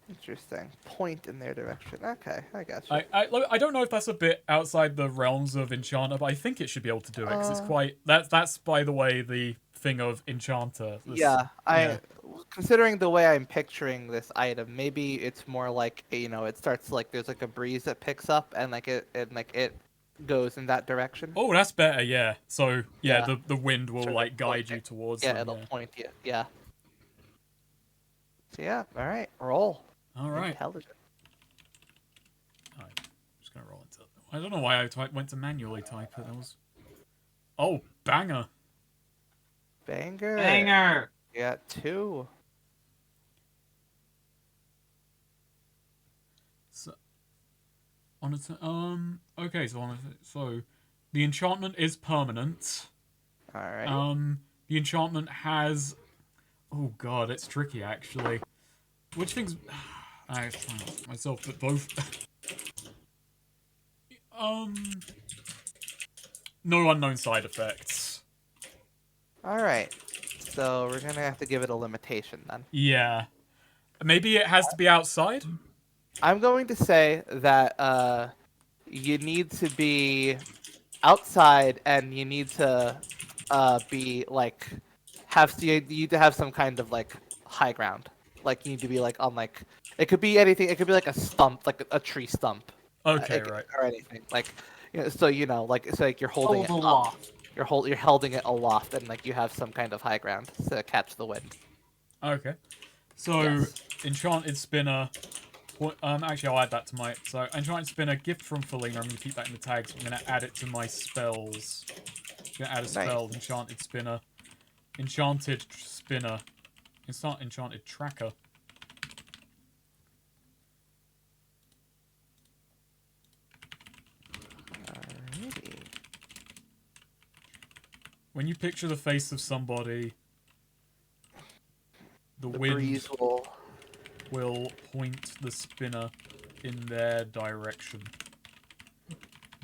Interesting. Point in their direction. Okay, I got you. I don't know if that's a bit outside the realms of Enchanter, but I think it should be able to do it because it's Uh, quite. That's by the way the thing of Enchanter. Yeah, considering the way I'm picturing this item, maybe it's more like it starts like there's like a breeze that picks up and it goes in that direction. Oh, that's better. Yeah. So yeah, Yeah. the wind will Sort of like guide point you it. towards Yeah, them. it'll point you. Yeah. So yeah, all right, roll. All right. Intelligent. I'm just gonna roll into. I don't know why I went to manually type it. That was. Oh, banger! Banger. Banger! Yeah, 2. So, okay, so the enchantment is permanent. All right. The enchantment has. Oh god, it's tricky actually. Which things? I find myself that both. No unknown side effects. All right. So we're gonna have to give it a limitation then. Yeah, maybe it has to be outside. I'm going to say that you need to be outside and you need to be like you need to have some kind of like high ground. Like you need to be like on like it could be anything. It could be like a stump, like a tree stump. Okay, It- right. Or anything like so like it's like you're holding Hold it aloft. up. You're holding it aloft and like you have some kind of high ground to catch the wind. Okay. So Yes. enchanted spinner. Actually, I'll add that to my. So enchanted spinner, gift from Felina. I'm gonna keep that in the tags. I'm gonna add it to my spells. I'm gonna add a spell. Nice. Enchanted spinner. Enchanted spinner. It's not enchanted tracker. Alrighty. When you picture the face of somebody, the The wind breeze will. will point the spinner in their direction.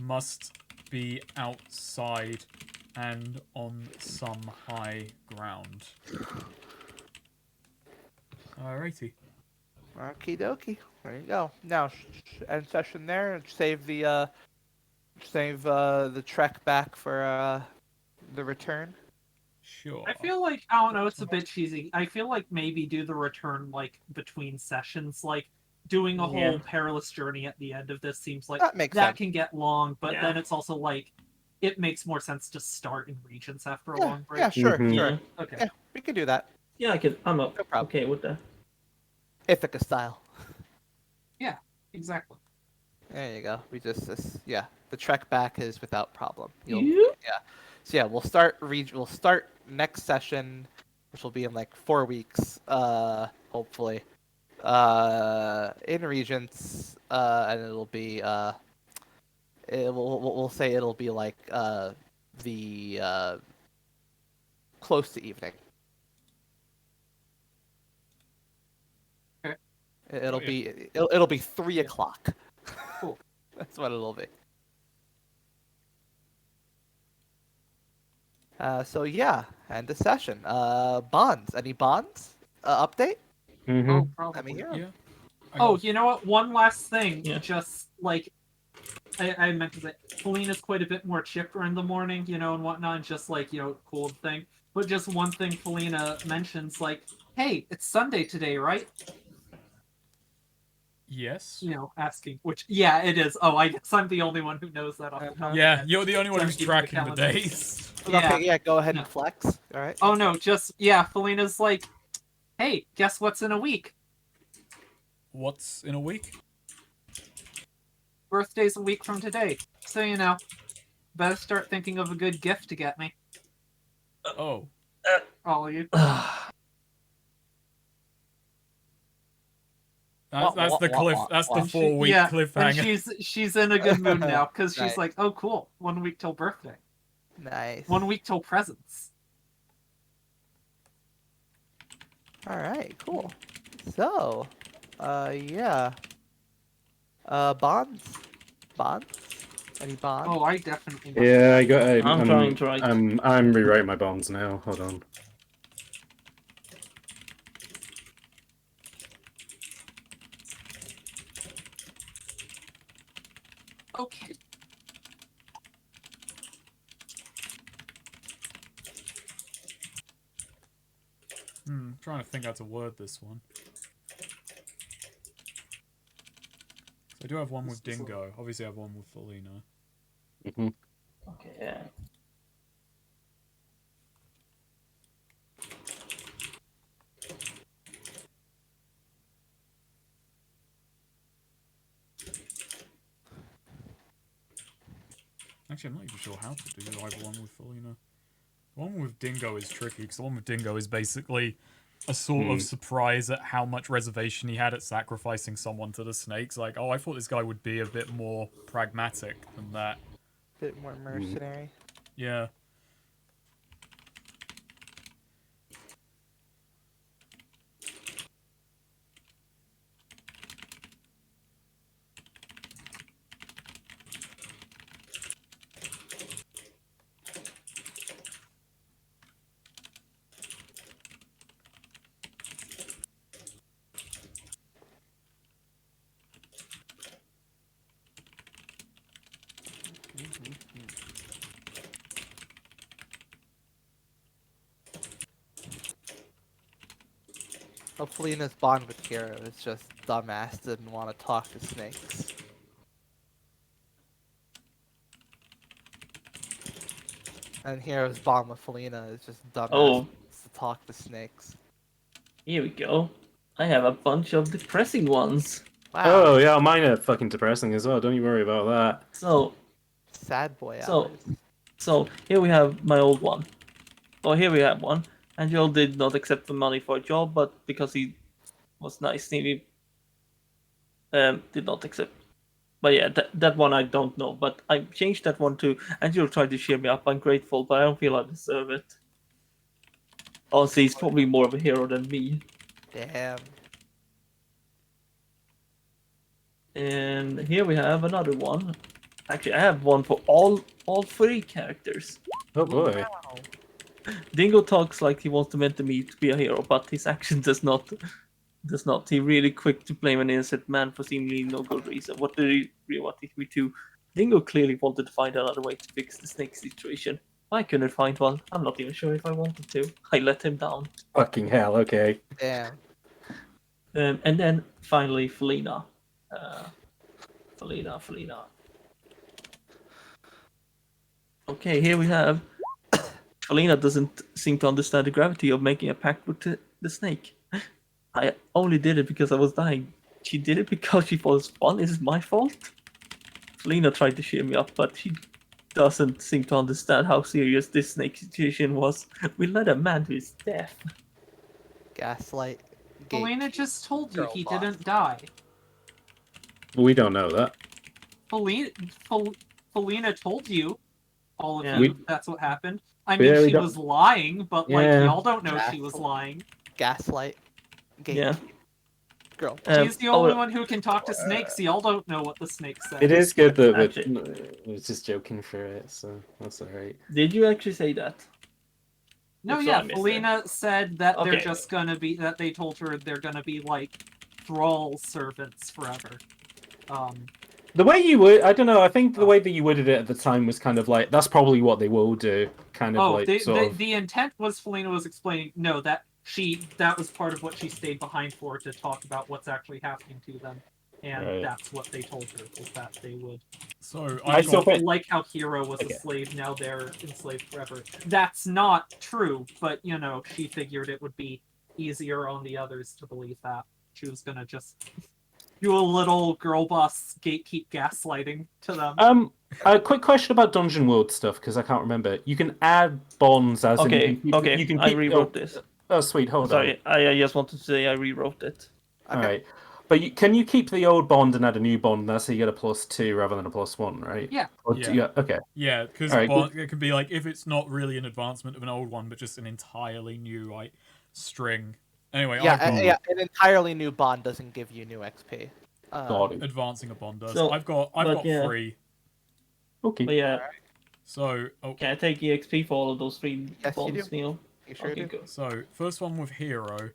Must be outside and on some high ground. Alrighty. Okie dokie. There you go. Now, end session there. And save the trek back for the return. Sure. I feel like I don't know. It's a bit cheesy. I feel like maybe do the return like between sessions, like doing a Yeah. whole perilous journey at the end of this seems like That makes that sense. can get long. But Yeah. then it's also like it makes more sense to start in regions after a Yeah, long break. yeah, sure, Mhm. sure. Yeah, Okay. Yeah, we can do that. yeah, I'm up. No problem. Okay with that. Ithaca style. Exactly. There you go. Yeah, the trek back is without problem. Yeah. So yeah, we'll start next session which will be in like 4 weeks, hopefully, in Regents, and it'll be we'll say it'll be like the close to evening. Okay. It'll yeah. be it'll be 3 o'clock. Cool. That's what it'll be. So yeah, end of session. Bonds. Any bonds? Update? Mm-hmm. Oh, Let me probably. hear 'em. Yeah. I Oh, got- you know what? One last thing. Yeah. Just like I meant to say, Felina's quite a bit more chipper in the morning, and whatnot, and just like, cool thing. But just one thing Felina mentions, like, hey, it's Sunday today, right? Yes. Asking, which, yeah, it is. Oh, I guess I'm the only one who knows that off the top of my Yeah, head. you're the only one Sorry, who's keeping the tracking the calendars. days. Yeah. Okay, yeah, go ahead No. and flex. All right. Oh, no, just, yeah, Felina's like, hey, guess what's in a week? What's in a week? Birthday's a week from today. So, better start thinking of a good gift to get me. Oh. All of you. That's the cliff. That's the And 4-week and cliffhanger. she's in a good mood now because she's Nice. like, oh cool, 1 week till birthday, Nice. 1 week till presents. All right, cool. So, yeah. Bonds. Any bonds? Oh, I definitely. Yeah, I got. I'm trying to write. I'm rewriting my bonds now. Hold on. Okay. Trying to think how to word this one. So I do have one with Dingo. Obviously, I have one with Felina. Mm-hmm. Okay, yeah. Actually, I'm not even sure how to do either one with Felina. The one with Dingo is tricky, because the one with Dingo is basically a sort of surprise at how much reservation he had at sacrificing someone to the snakes. Like, oh, I thought this guy would be a bit more pragmatic than that. Bit more mercenary. Yeah. Hopefully, in his bond with Hero, it's just dumbass didn't want to talk to snakes. And Hero's bond with Felina is just dumbass wants to talk to snakes. Here we go. I have a bunch of depressing ones. Wow. Oh yeah, mine are fucking depressing as well. Don't you worry about that. So, Sad boy So- hours. so here we have my old one. Oh, here we have one. Angel did not accept the money for a job, but because he was nice, he did not accept. But yeah, that one I don't know. But I changed that one to Angel tried to cheer me up. I'm grateful, but I don't feel I deserve it. Honestly, he's probably more of a hero than me. Damn. And here we have another one. Actually, I have one for all 3 characters. Oh boy. Wow. Dingo talks like he wants to meant me to be a hero, but his action does not. He really quick to blame an innocent man for seemingly no good reason. What did we do? Dingo clearly wanted to find another way to fix the snake situation. I couldn't find one. I'm not even sure if I wanted to. I let him down. Fucking hell. Okay. Damn. And then finally, Felina. Felina. Okay, here we have. Felina doesn't seem to understand the gravity of making a pact with the snake. I only did it because I was dying. She did it because she thought it was fun. Is it my fault? Felina tried to cheer me up, but she doesn't seem to understand how serious this snake situation was. We led a man to his death. Gaslight. Felina just told you Girl he boss. didn't die. We don't know that. Felina told you all of Yeah. you that's what happened. I mean, Yeah, we she don't- was lying, but like Yeah. y'all don't know she was lying. Gaslight. Yeah. Girl. She's the only oh, one who can talk to snakes. Y'all don't know what the snake said. It is good that Actually- I was just joking for it, so that's alright. Did you actually say that? No, If so, yeah, I missed Felina said that they're Okay. just gonna be that they told her they're gonna be like thrall servants forever. The way you would, I don't know. I think the way that you worded it at the time was kind of like that's probably what they will do. Kind of like the intent was Felina was explaining no that was part of what she stayed behind for to talk about what's actually happening to them, and Right. that's what they told her is that they would. So I still think Like how Hero was a slave, now they're enslaved forever. That's not true, but you know she figured it would be easier on the others to believe that. She was gonna just do a little girl boss gatekeep gaslighting to them. A quick question about Dungeon World stuff because I can't remember. You can add bonds as in Okay, you can I keep, rewrote this. Oh, sweet, hold on. Sorry, I just wanted to say I rewrote it. All right, but can you keep the old bond and add a new bond? That's how you get a +2 rather than a +1, right? Yeah. Yeah. Okay. Yeah, because Alright, it could be like if it's not really an advancement of an old one, but just an entirely new like string. Anyway, Yeah, I've got an entirely new bond doesn't give you new XP. Got it. advancing a bond does. So, I've got yeah. 3. Okay. But yeah, So can I take EXP for all of those 3 Yes, you bonds, do. Neil? You sure Okay, do? good. So, first one with Hero.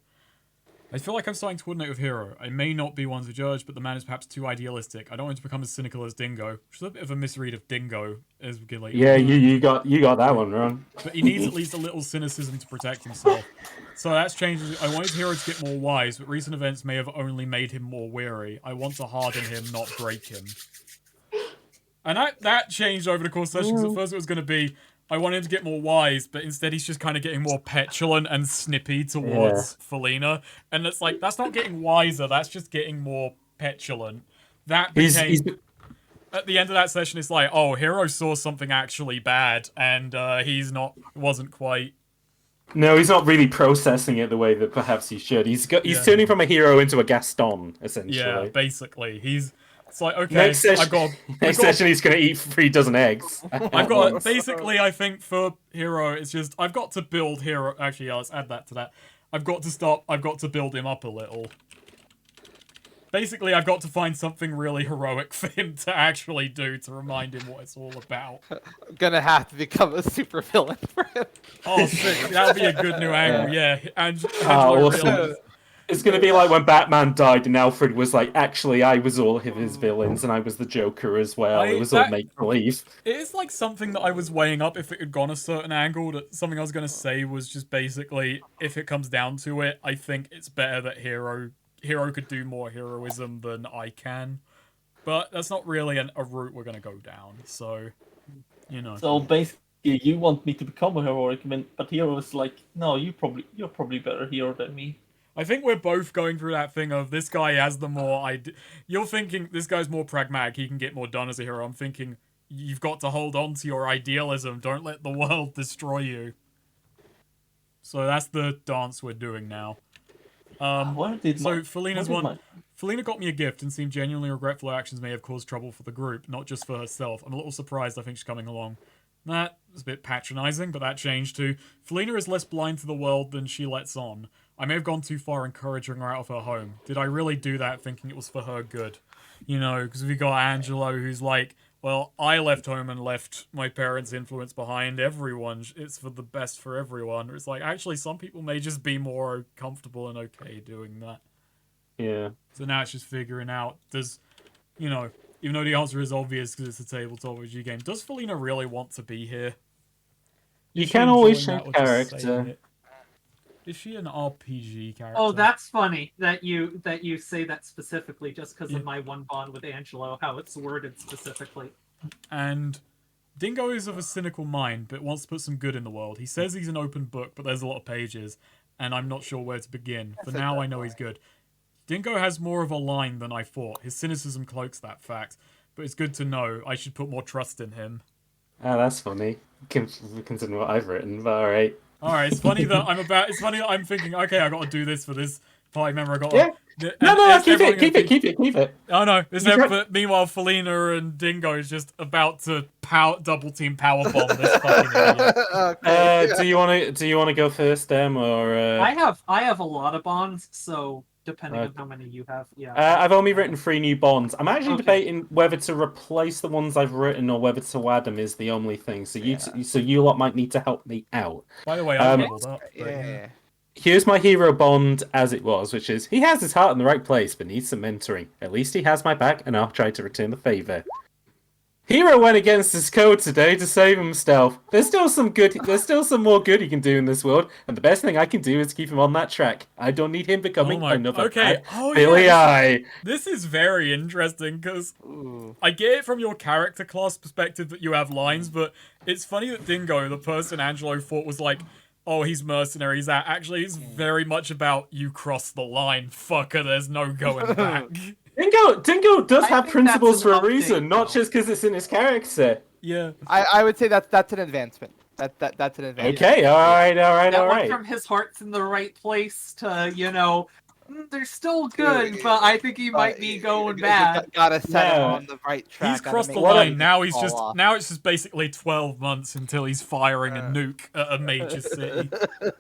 I feel like I'm starting to coordinate with Hero. I may not be one to judge, but the man is perhaps too idealistic. I don't want to become as cynical as Dingo, which is a bit of a misread of Dingo, as we get later. Yeah, you got that one wrong. But he needs at least a little cynicism to protect himself. So that's changed. I wanted Hero to get more wise, but recent events may have only made him more weary. I want to harden him, not break him. And that changed over the course of the session, because at first it was going to be, I want him to get more wise, but instead he's just kind of getting more petulant and snippy towards Felina. And it's like, that's not getting wiser, that's just getting more petulant. That became... At the end of that session, it's like, oh, Hero saw something actually bad, and wasn't quite... No, he's not really processing it the way that perhaps he should. He's turning from a hero into a Gaston, essentially. Yeah, basically. It's like, okay, next session, session he's going to eat 3 dozen eggs. I've got, basically, I think for Hero, it's just, I've got to build Hero, actually, yeah, let's add that to that. I've got to build him up a little. Basically, I've got to find something really heroic for him to actually do to remind him what it's all about. I'm gonna have to become a super villain for him. Oh, sick. That would be a good new angle, yeah. And awesome. It's going to be like when Batman died and Alfred was like, actually, I was all of his villains and I was the Joker as well. It was all make-believe. It is like something that I was weighing up if it had gone a certain angle. That something I was going to say was just basically, if it comes down to it, I think it's better that Hero could do more heroism than I can. But that's not really a route we're going to go down, so, you know. So basically, you want me to become a heroic, but Hero is like, no, you're probably better hero than me. I think we're both going through that thing of this guy has the more You're thinking this guy's more pragmatic, he can get more done as a hero. I'm thinking you've got to hold on to your idealism. Don't let the world destroy you. So that's the dance we're doing now. Felina's one. Felina got me a gift and seemed genuinely regretful her actions may have caused trouble for the group, not just for herself. I'm a little surprised I think she's coming along. That was a bit patronizing, but that changed too. Felina is less blind to the world than she lets on. I may have gone too far encouraging her out of her home. Did I really do that thinking it was for her good? You know, because we got Angelo who's like, well, I left home and left my parents' influence behind. Everyone, it's for the best for everyone. It's like, actually, some people may just be more comfortable and okay doing that. Yeah. So now it's just figuring out, even though the answer is obvious because it's a tabletop RPG game, does Felina really want to be here? You can always change character. Is she an RPG character? Oh, that's funny that you say that specifically just because of my one bond with Angelo, how it's worded specifically. And Dingo is of a cynical mind, but wants to put some good in the world. He says he's an open book, but there's a lot of pages, and I'm not sure where to begin. For now, I know he's good. Dingo has more of a line than I thought. His cynicism cloaks that fact, but it's good to know. I should put more trust in him. Oh, that's funny. Considering what I've written, but alright. All right, it's funny that I'm thinking, okay, I got to do this for this party member. I got Yeah. to. No, keep it. Oh no! You But meanwhile, Felina and Dingo is just about to double team power bomb this fucking idiot. Okay. Do you want to go first, Dem, or? I have a lot of bonds, so depending on how many you have, yeah. I've only written 3 new bonds. I'm actually Okay. debating whether to replace the ones I've written or whether to add them is the only thing. So you lot might need to help me out. By the way, I leveled up. But, Yeah. Here's my hero bond as it was, which is he has his heart in the right place, but needs some mentoring. At least he has my back, and I'll try to return the favor. Hero went against his code today to save himself. There's still some more good he can do in this world, and the best thing I can do is keep him on that track. I don't need him becoming another Billy Eye. This is very interesting because I get it from your character class perspective that you have lines, but it's funny that Dingo, the person Angelo thought was like, oh, he's mercenary, he's that. Actually, it's very much about you cross the line, fucker, there's no going back. Dingo does have think principles that's an for a reason, update, not though. just because it's in his character. Yeah. I would say that's an advancement. That's an advancement. Okay, all That went right. from his heart's in the right place to, they're still good, but I think he might be going bad. Gotta set him No. on the right track. He's gotta crossed make the sure line. he Now doesn't he's fall just off. now it's just basically 12 months until he's firing a nuke at a major city.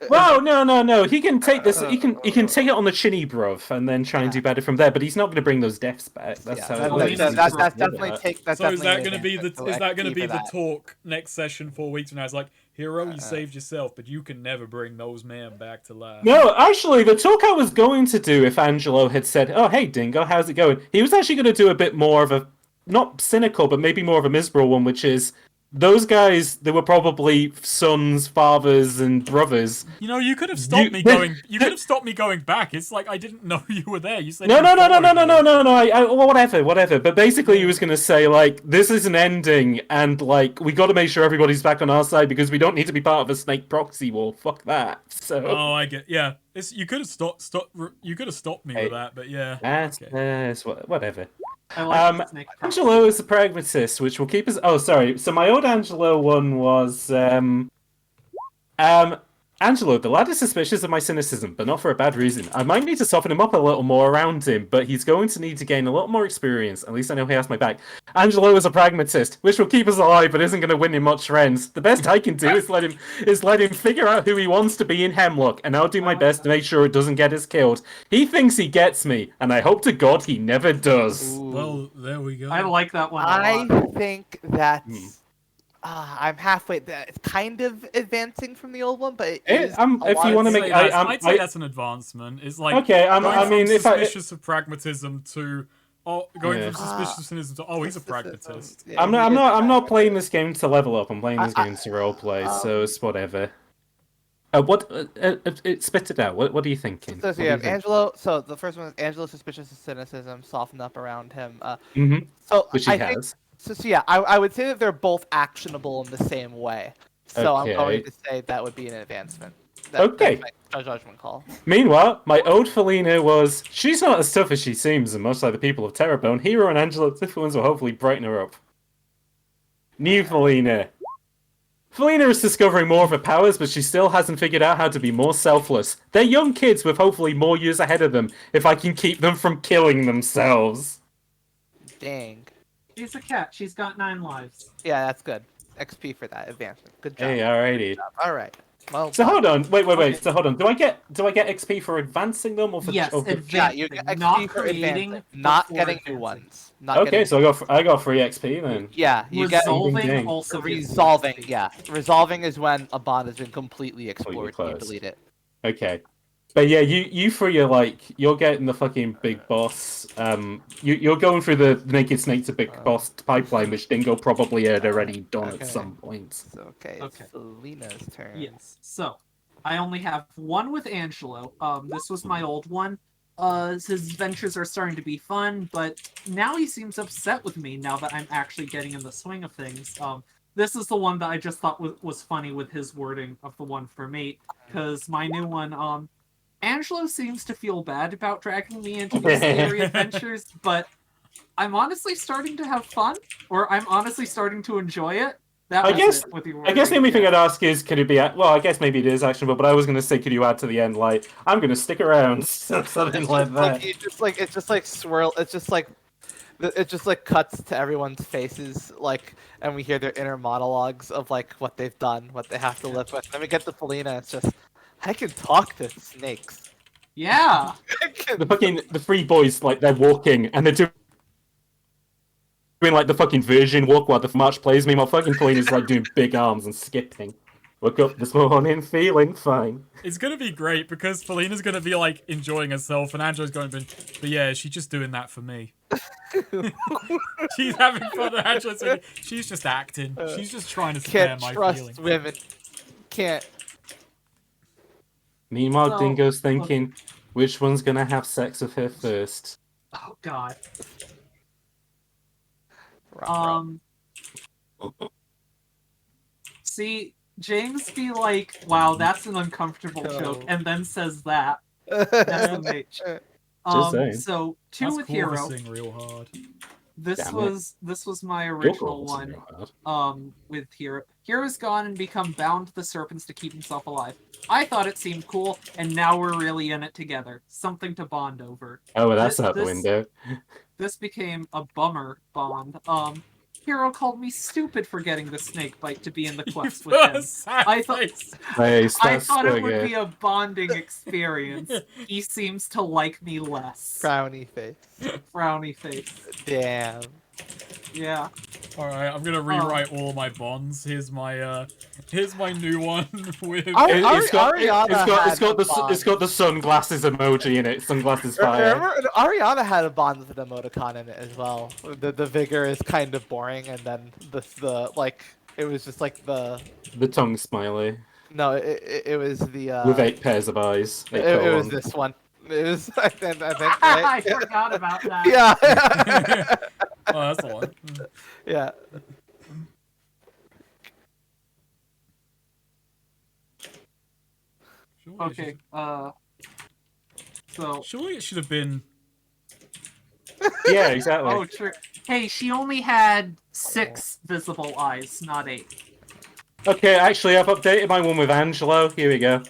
Well, no. He can take this. He can take it on the chinny, bruv, and then try and do better from there. But he's not going to bring those deaths back. That's Yeah, how. that's definitely take. That's So is that definitely going to be an is that going to XP be for the that. talk next session 4 weeks from now? It's like, hero, you saved yourself, but you can never bring those men back to life. No, actually, the talk I was going to do if Angelo had said, "Oh, hey, Dingo, how's it going?" He was actually going to do a bit more of a, not cynical, but maybe more of a miserable one, which is those guys. They were probably sons, fathers, and brothers. You could have stopped me going. You could have stopped me going back. It's like I didn't know you were there. You said No. Well, Whatever. But basically, he was going to say like, this is an ending, and like, we got to make sure everybody's back on our side because we don't need to be part of a snake proxy war. Fuck that. So. Oh, I get. Yeah, you could have You could have stopped me with that, but yeah. That's whatever. I like the snake Angelo is a pragmatist, which will keep us. Oh, sorry. So my old Angelo one was Angelo, the lad is suspicious of my cynicism, but not for a bad reason. I might need to soften him up a little more around him, but he's going to need to gain a little more experience. At least I know he has my back. Angelo is a pragmatist, which will keep us alive, but isn't going to win him much friends. The best I can do is let him figure out who he wants to be in Hemlock, and I'll do my best to make sure it doesn't get us killed. He thinks he gets me, and I hope to God he never does. Well, there we go. I like that one a I lot. think that's. I'm halfway. It's kind of advancing from the old one, but it is if you want to make, I'd say that's an advancement. It's like okay. suspicious of pragmatism to going from suspicious of cynicism to he's a pragmatist. I'm not playing this game to level up. I'm playing this game to roleplay, so it's whatever. Spit it out. What are you thinking? So you have Angelo. So the first one is Angelo suspicious of cynicism, soften up around him. So which he I has. think, so yeah, I would say that they're both actionable in the same way. So I'm going to say that would be an advancement. That's my judgment call. Meanwhile, my old Felina was, she's not as tough as she seems, and much like the people of Terrebone, Hero and Angelo's influence will hopefully brighten her up. New Felina. Felina is discovering more of her powers, but she still hasn't figured out how to be more selfless. They're young kids with hopefully more years ahead of them, if I can keep them from killing themselves. Dang. She's a cat. She's got 9 lives. Yeah, that's good. XP for that advancement. Good job. Hey, alrighty. All right. Well, So hold on, wait. Okay. So hold on. Do I get XP for advancing them or for? Yes, or for... yeah, you get XP not for creating, advancing, not before getting advancing. new ones. Not Okay, getting... so I got free XP then. Yeah, you get Resolving also gives resolving. XP. Yeah, resolving is when a bond has been completely explored. You closed. delete it. Okay. But yeah, you for your you're getting the fucking big boss. You're going through the Naked Snake to big boss pipeline, which Dingo probably had already done at some point. So, okay, Okay. it's Selena's turn. Yes. So, I only have one with Angelo. This was my old one. His adventures are starting to be fun, but now he seems upset with me now that I'm actually getting in the swing of things. This is the one that I just thought was funny with his wording of the one for mate, because my new one, Angelo seems to feel bad about dragging me into these scary adventures, but I'm honestly starting to have fun, or I'm honestly starting to enjoy it. That I was guess. it with your I guess the wording, only thing yeah. I'd ask is, could it be? Well, I guess maybe it is actionable, but I was going to say, could you add to the end, like, I'm going to stick around, something It's like just that. it's just like swirl. It's just like it just like cuts to everyone's faces, like, and we hear their inner monologues of like what they've done, what they have to live with. And then we get to Felina. It's just, I can talk to snakes. Yeah. The three boys, like, they're walking and they're doing like the fucking Virgin walk while the march plays. Meanwhile, fucking Felina's like doing big arms and skipping. Woke up this morning feeling fine. It's gonna be great because Felina's gonna be like enjoying herself, and Angela's going to be, but yeah, she's just doing that for me. She's having fun, and Angela's like, she's just acting. She's just trying to spare Can't my trust feelings. women. Can't. Meanwhile, So, Dingo's thinking, which one's gonna have sex with her first? Oh God. Rum. See, James be like, "Wow, that's an uncomfortable No. joke," and then says that. That's the mate. Just saying. So two That's with Hero. chorusing real hard. This Damn it. was my Your original girl's in one. your heart. With Hero. Hero's gone and become bound to the serpents to keep himself alive. I thought it seemed cool, and now we're really in it together. Something to bond over. Oh, well, that's This- out the this- window. This became a bummer bond. Hero called me stupid for getting the snake bite to be in the quest with him. I thought- Nice, I that's thought so it would good. be a bonding experience. He seems to like me less. Frowny face. Frowny face. Damn. Yeah. All right, I'm gonna rewrite all my bonds. Here's my new one with. It's got Ariana it's got the sunglasses emoji in it. Sunglasses fire. Remember, Ariana had a bond with an emoticon in it as well. The vigor is kind of boring, and then the like it was just like the The tongue smiley no, it was the with 8 pairs of eyes. it was this one. It was I think right? I forgot about that. Yeah. Oh, that's the one. Yeah. Surely it Okay. So. should- Surely it should have been. Yeah, exactly. Oh, true. Hey, she only had 6 visible eyes, not 8. Okay, actually, I've updated my one with Angelo. Here we go.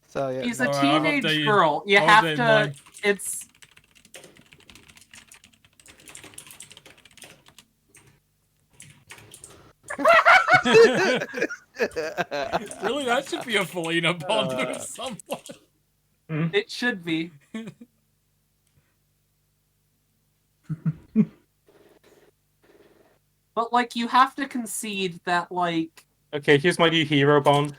So yeah. She's no. a Alright, I've teenage updated- girl. You I've have updated to. mine. It's. Really, that should be a Felina bond with someone. It should be. But like, you have to concede that like. Okay, here's my new hero bond.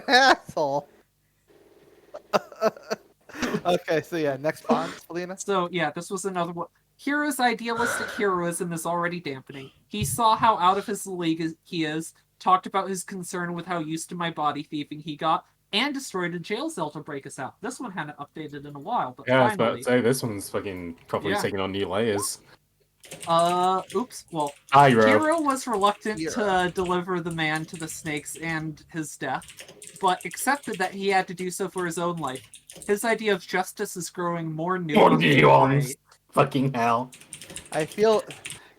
Asshole. Okay, so yeah, next bond, Felina. So yeah, this was another one. Hero's idealistic heroism is already dampening. He saw how out of his league he is, talked about his concern with how used to my body thieving he got, and destroyed a jail cell to break us out. This one hadn't updated in a while, but Yeah, I was about finally. to say, this one's fucking probably Yeah. taking on new layers. Oops. Well, Hiro. Hero was reluctant Hero. to deliver the man to the snakes and his death, but accepted that he had to do so for his own life. His idea of justice is growing more nuanced. and gray. Fucking hell. I feel,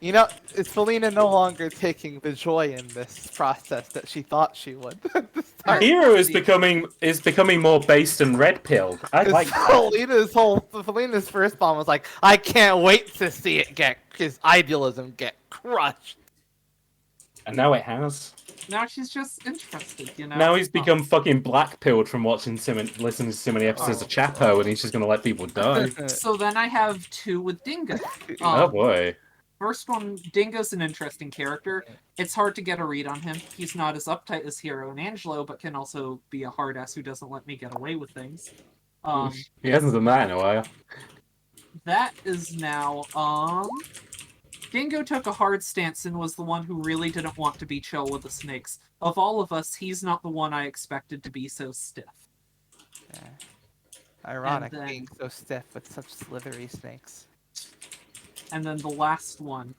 you know, is Felina no longer taking the joy in this process that she thought she would? at the start? Hero is becoming more based and red pilled. I like that. Felina's first bomb was like, I can't wait to see it get his idealism get crushed. And now it has. Now she's just interested, you know. Now he's become fucking black pilled from listening to so many episodes of Chapo, and he's just gonna let people die. So then I have 2 with Dingo. Oh boy. First one, Dingo's an interesting character. It's hard to get a read on him. He's not as uptight as Hero and Angelo, but can also be a hard ass who doesn't let me get away with things. He hasn't done that in a while. That is now, Dingo took a hard stance and was the one who really didn't want to be chill with the snakes. Of all of us, he's not the one I expected to be so stiff. Yeah. Ironic And then- being so stiff with such slithery snakes. And then the last one,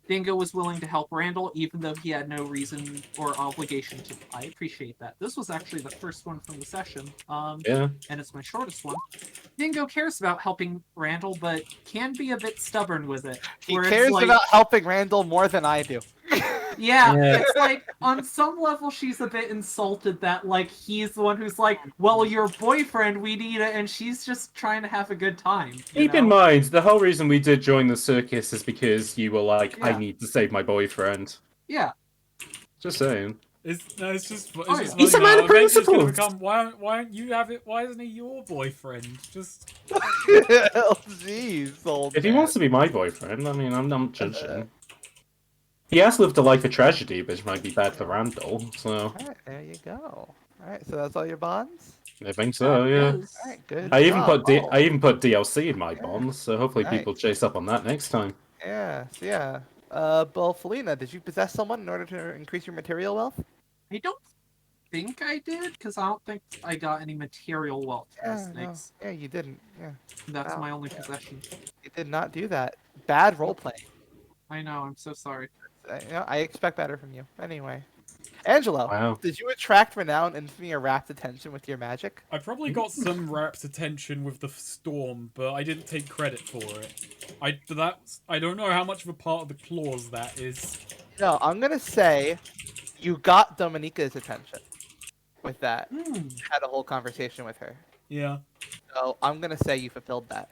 Dingo was willing to help Randall, even though he had no reason or obligation to. I appreciate that. This was actually the first one from the session, Yeah. and it's my shortest one. Dingo cares about helping Randall, but can be a bit stubborn with it. He where it's cares like, about helping Randall more than I do. Yeah, Yeah. it's like, on some level, she's a bit insulted that, like, he's the one who's like, well, your boyfriend, we need it, and she's just trying to have a good time. Keep in mind, the whole reason we did join the circus is because you were like, I Yeah. need to save my boyfriend. Yeah. Just saying. It's just yeah. just He's a funny man now. of Eventually it's gonna principles. become, why don't you have it? Why isn't he your boyfriend? Just Oh, jeez, old If he man. wants to be my boyfriend, I mean, I'm not judging. He has lived a life of tragedy, which might be bad for Randall, so Alright, there you go. Alright, so that's all your bonds? I think so, yeah. Alright, good. I even job. I even put DLC in my bonds, so hopefully Nice. people chase up on that next time. Yeah, so yeah. Well, Felina, did you possess someone in order to increase your material wealth? I don't think I did, because I don't think I got any material wealth from the Yeah, no. snakes. Yeah, you didn't. Yeah, That's Wow. my only possession. you did not do that. Bad roleplay. I know, I'm so sorry. I expect better from you. Anyway. Angelo, Wow. did you attract renown, infamy, or rapt attention with your magic? I probably got some rapt attention with the storm, but I didn't take credit for it. I don't know how much of a part of the clause that is. No, I'm gonna say you got Dominica's attention with that. Had a whole conversation with her. Yeah. So I'm gonna say you fulfilled that.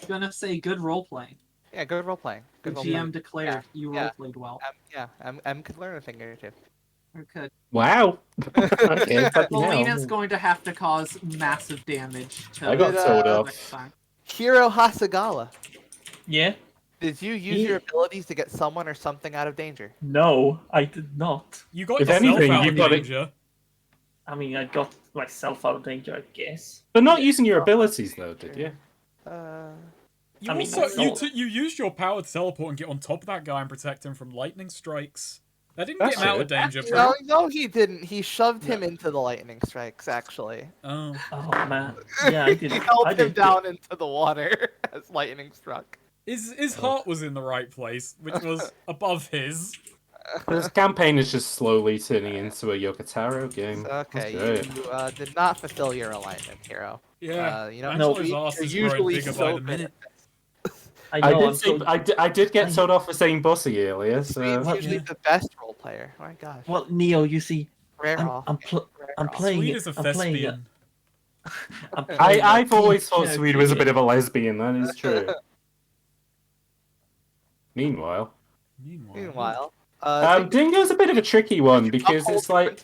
Gonna say good role playing. Yeah, good role playing. The Good role GM playing. declared you yeah. role played well. M could learn a thing or two. Okay. Wow. Okay, fucking Melina's hell. going to have to cause massive damage to I got Did, told off. next time. Hiro Hasagawa, Yeah? did you use your abilities to get someone or something out of danger? No, I did not. You got If yourself anything, out you of got it- danger. I mean, I got myself out of danger, I guess. But not using your abilities, though, did you? You I mean, also that's all- you used your power to teleport and get on top of that guy and protect him from lightning strikes. That didn't That's get him out it. of danger, bro. No, he didn't. He shoved him into the lightning strikes, actually. Oh. Oh man. Yeah, I did. He held I him did down into the water as lightning struck. His heart was in the right place, which was above his. This campaign is just slowly turning into a Yokotaro game. Okay, That's you great. did not fulfill your alignment, Hero. Yeah. You know, Angelo's you're ass is growing usually bigger so by the good minute. I I know. did I'm say, so... I did get I- told off for saying bossy earlier, so He's usually the best role player. Oh my gosh. Well, Neo, you see, Rare I'm off. I'm, pl- Rare I'm off. playing Swede it. is a I'm playing it. thespian. I'm playing I've a always thought character Swede was a bit here. of a lesbian. That is true. Meanwhile, Meanwhile, Dingo's a bit of a tricky one because it's like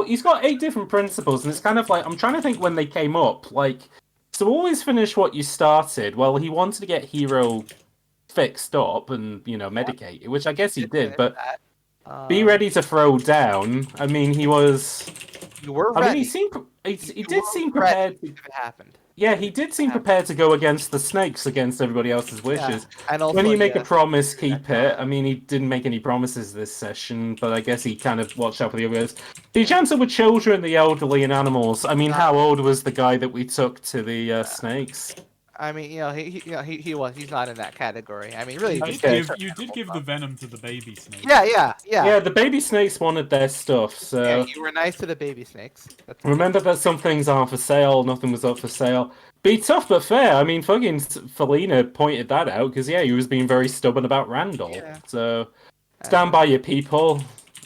he's got 8 different principles, and it's kind of like I'm trying to think when they came up. Like, so always finish what you started. Well, he wanted to get Hero fixed up and medicated, which I guess he did, but be ready to throw down. I mean, he was. You were I ready. mean, he seemed. He You did were seem ready prepared. if it happened. Yeah, he did seem prepared to go against the snakes, against everybody else's wishes. And also, When you make yeah, a promise, keep it. I mean, he didn't make any promises this session, but I guess he kind of watched out for the others. The chance with children, the elderly, and animals. I mean, how old was the guy that we took to the snakes? I mean, he's not in that category. I mean, really, You did give the venom to the baby snake. Yeah. Yeah, the baby snakes wanted their stuff, so... Yeah, you were nice to the baby snakes. Remember that some things aren't for sale, nothing was up for sale. Be tough but fair. I mean, fucking Felina pointed that out, because, yeah, he was being very stubborn about Randall. Yeah. So, stand by your people.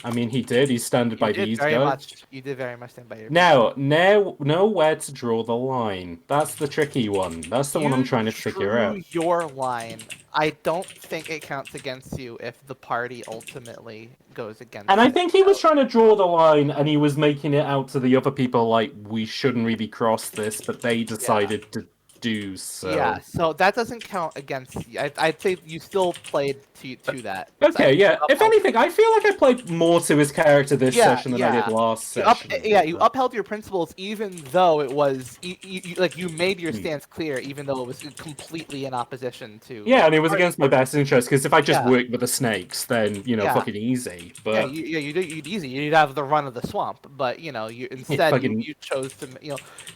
I mean, he did. He's standing by these guys. You did very much stand by your Now, know where to draw the line. That's the tricky one. That's the one I'm trying to figure out. Your line. I don't think it counts against you if the party ultimately goes against And I it. think he was trying to draw the line, and he was making it out to the other people like, we shouldn't really cross this, but they decided to do so. Yeah, so that doesn't count against you. I'd say you still played to that. Okay, yeah. If anything, I feel like I played more to his character this session than I did last session. You upheld your principles even though it was you made your stance clear, even though it was completely in opposition to. Yeah, and it was against my best interest because if I just worked with the snakes, then fucking easy. But you'd easy. You'd have the run of the swamp, but you instead you chose to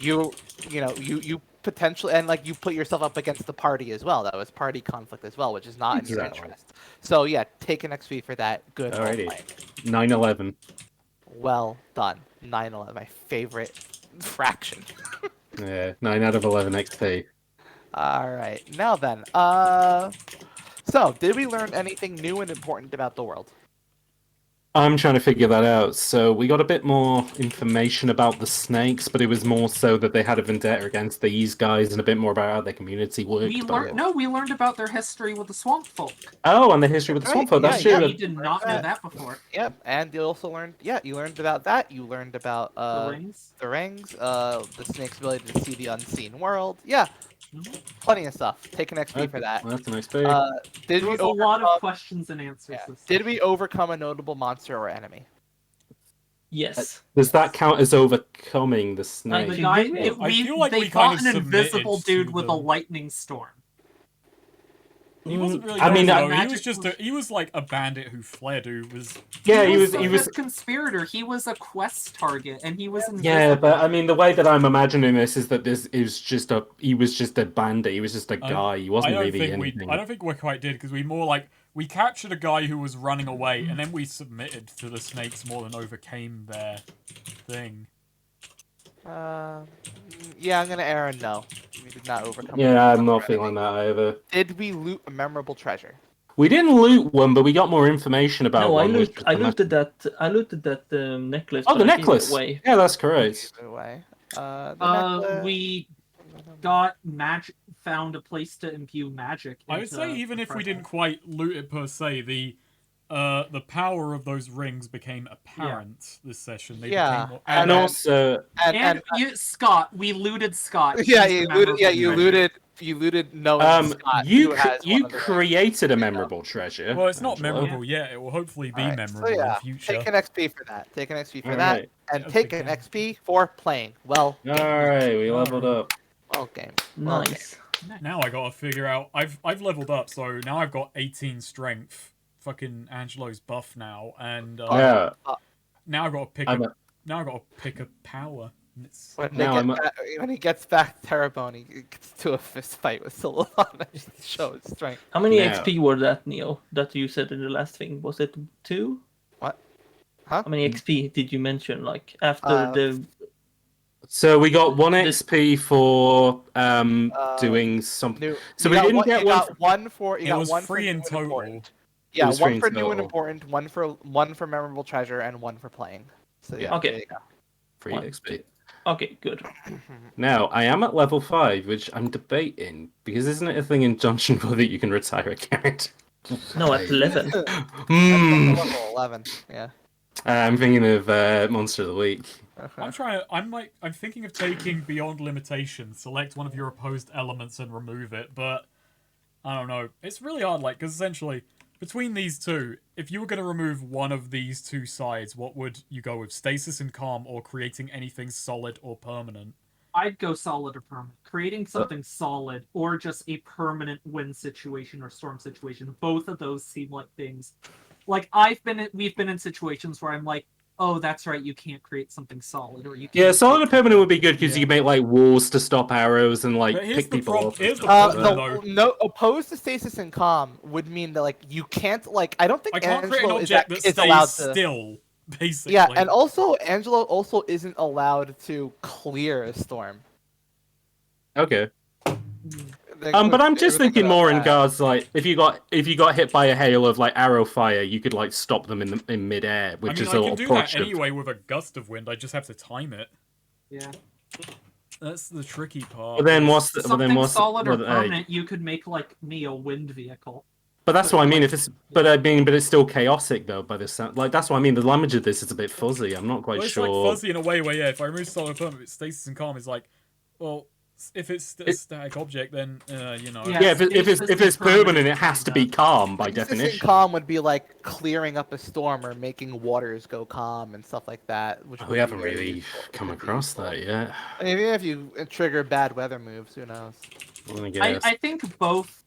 you potentially, and like you put yourself up against the party as well. That was party conflict as well, which is not in your Exactly. interest. So yeah, take an XP for that. Good role Alrighty. playing. 9/11. Well done. 9/11, my favorite fraction. Yeah, 9 out of 11 XP. All right, now then. So did we learn anything new and important about the world? I'm trying to figure that out. So we got a bit more information about the snakes, but it was more so that they had a vendetta against these guys and a bit more about how their community worked. We learned about their history with the swamp folk. Oh, and the history with the swamp folk. That's true. We did not know that before. Yep, and you also learned. Yeah, you learned about that. You learned about The rings. the snake's ability to see the unseen world. Yeah, plenty of stuff. Take an XP for that. Well, that's an XP. Did There we was a lot of questions and answers. Yeah. This Did session. we overcome a notable monster or enemy? Yes. Does that count as overcoming the The snake? guy, I feel like they we fought kind of an invisible submitted dude to with a them. lightning storm. He wasn't really. I mean, he was just he was like a bandit who fled. Who was. Yeah, he was was a conspirator. He was a quest target, and he was invisible. Yeah, but I mean, the way that I'm imagining this is that he was just a bandit. He was just a guy. He wasn't really anything. I don't think we quite did because we captured a guy who was running away, and then we submitted to the snakes more than overcame their thing. Yeah, I'm gonna err and no. We did not overcome. Yeah, I'm not feeling that either. Did we loot a memorable treasure? We didn't loot one, but we got more information about No, one. I looted that necklace. Oh, but the I gave it necklace. away. Yeah, that's correct. Away. Necklace. We found a place to imbue magic. I would say even if we didn't quite loot it per se, the power of those rings became apparent this session. They became more, and also, Scott, we looted Scott. Yeah, you looted Noah. Scott, you created a memorable treasure. Well, it's not memorable yet. It will hopefully be memorable in the future. Take an XP for that. Take an XP for that, and take an XP for playing. Well. All right, we leveled up. Well, game. Nice. Now I gotta figure out. I've leveled up, so now I've got 18 strength. Fucking Angelo's buff now, and now I've got to pick a power. When he gets back to Terrebonne, he gets to a fist fight with Solon and show his strength. How many XP were that, Neo? That you said in the last thing? Was it 2? What? Huh? How many XP did you mention? Like after the. So we got 1 XP for doing something. So we didn't get one for. It was free in total. Important. Yeah, one for new and important, one for memorable treasure, and one for playing. So yeah. Okay. Free XP. Okay, good. Now I am at level 5, which I'm debating because isn't it a thing in Dungeon World that you can retire a character? No, at 11. Level 11. Yeah. I'm thinking of Monster of the Week. I'm thinking of taking Beyond Limitation, select one of your opposed elements and remove it, but I don't know. It's really hard, because essentially, between these two, if you were going to remove one of these two sides, what would you go with? Stasis and Calm, or creating anything solid or permanent? I'd go solid or permanent. Creating something solid, or just a permanent wind situation or storm situation. Both of those seem like things. Like, we've been in situations where I'm like, oh, that's right, you can't create something solid, or you can't. Yeah, solid and permanent would be good because you can make like walls to stop arrows and pick people off. No, opposed to stasis and calm would mean that you can't I don't think Angelo is allowed to still. Basically. Yeah, and also Angelo also isn't allowed to clear a storm. Okay. But I'm just thinking more in regards if you got hit by a hail of arrow fire, you could stop them in midair, which is a I can do that anyway with a gust of wind. I just have to time it. Yeah. That's the tricky part. But then what's solid or permanent? You could make me a wind vehicle. But that's what I mean. But it's still chaotic though. By this sound, that's what I mean. The language of this is a bit fuzzy. I'm not quite sure. It's fuzzy in a way where if I remove solid or permanent, stasis and calm is well. If it's a static object, then Yeah, if it's permanent, it has to be calm by definition. Calm would be clearing up a storm or making waters go calm and stuff like that. We haven't really come across that yet. Even if you trigger bad weather moves, who knows? I think both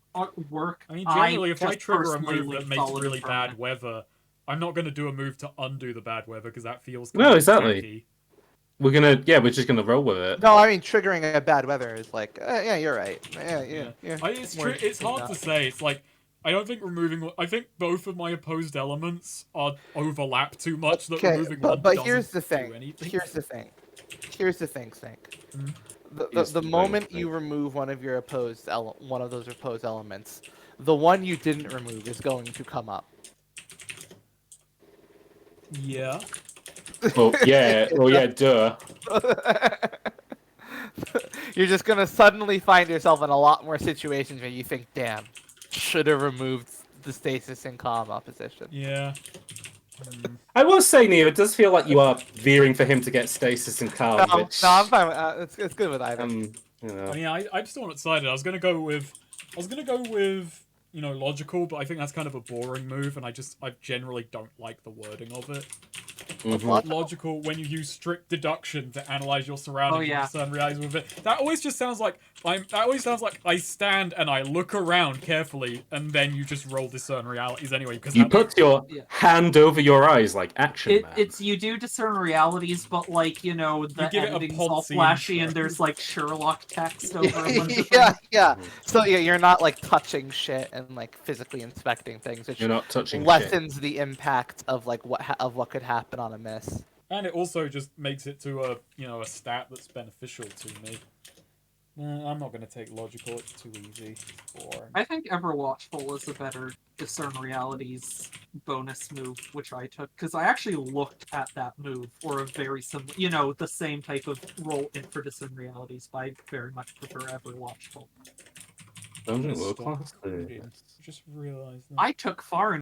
work. I mean, generally, if I trigger a move that makes really bad weather, I'm not going to do a move to undo the bad weather because that feels exactly. Tricky. we're just gonna roll with it. No, I mean triggering a bad weather is like, yeah, you're right. Yeah. It's hard to say. It's like I don't think removing. I think both of my opposed elements are overlap too much. That Okay, removing one but doesn't here's the do thing. anything. Here's the thing, Snake. Mhm. The moment you remove one of your one of those opposed elements, the one you didn't remove is going to come up. Yeah. Well, yeah, duh. You're just gonna suddenly find yourself in a lot more situations where you think, "Damn, should have removed the stasis and calm opposition." Yeah. I will say, Neo, it does feel like you are veering for him to get stasis and calm, No, which I'm fine. It's good with either. you know. I mean, I'm still not decided. I was gonna go with, logical, but I think that's kind of a boring move, and I generally don't like the wording of it. Mhm. Logical when you use strict deduction to analyze your surroundings and discern realities with it. That always just sounds like I stand and I look around carefully, and then you just roll discern realities anyway. Because You put your hand over your eyes like action man. It's you do discern realities, but like the give it a editing's all Ponzi flashy and intro. there's like Sherlock text over a bunch of Yeah. things. So you're not like touching shit and like physically inspecting things, which You're not touching lessens the impact of like what could happen on a miss. And it also just makes it to a stat that's beneficial to me. I'm not going to take logical, it's too easy. I think Ever Watchful is a better discern realities bonus move, which I took because I actually looked at that move for a very similar, the same type of roll in for discern realities. But I very much prefer Ever Watchful. Dungeon Stop World Class. Just realized that. I took far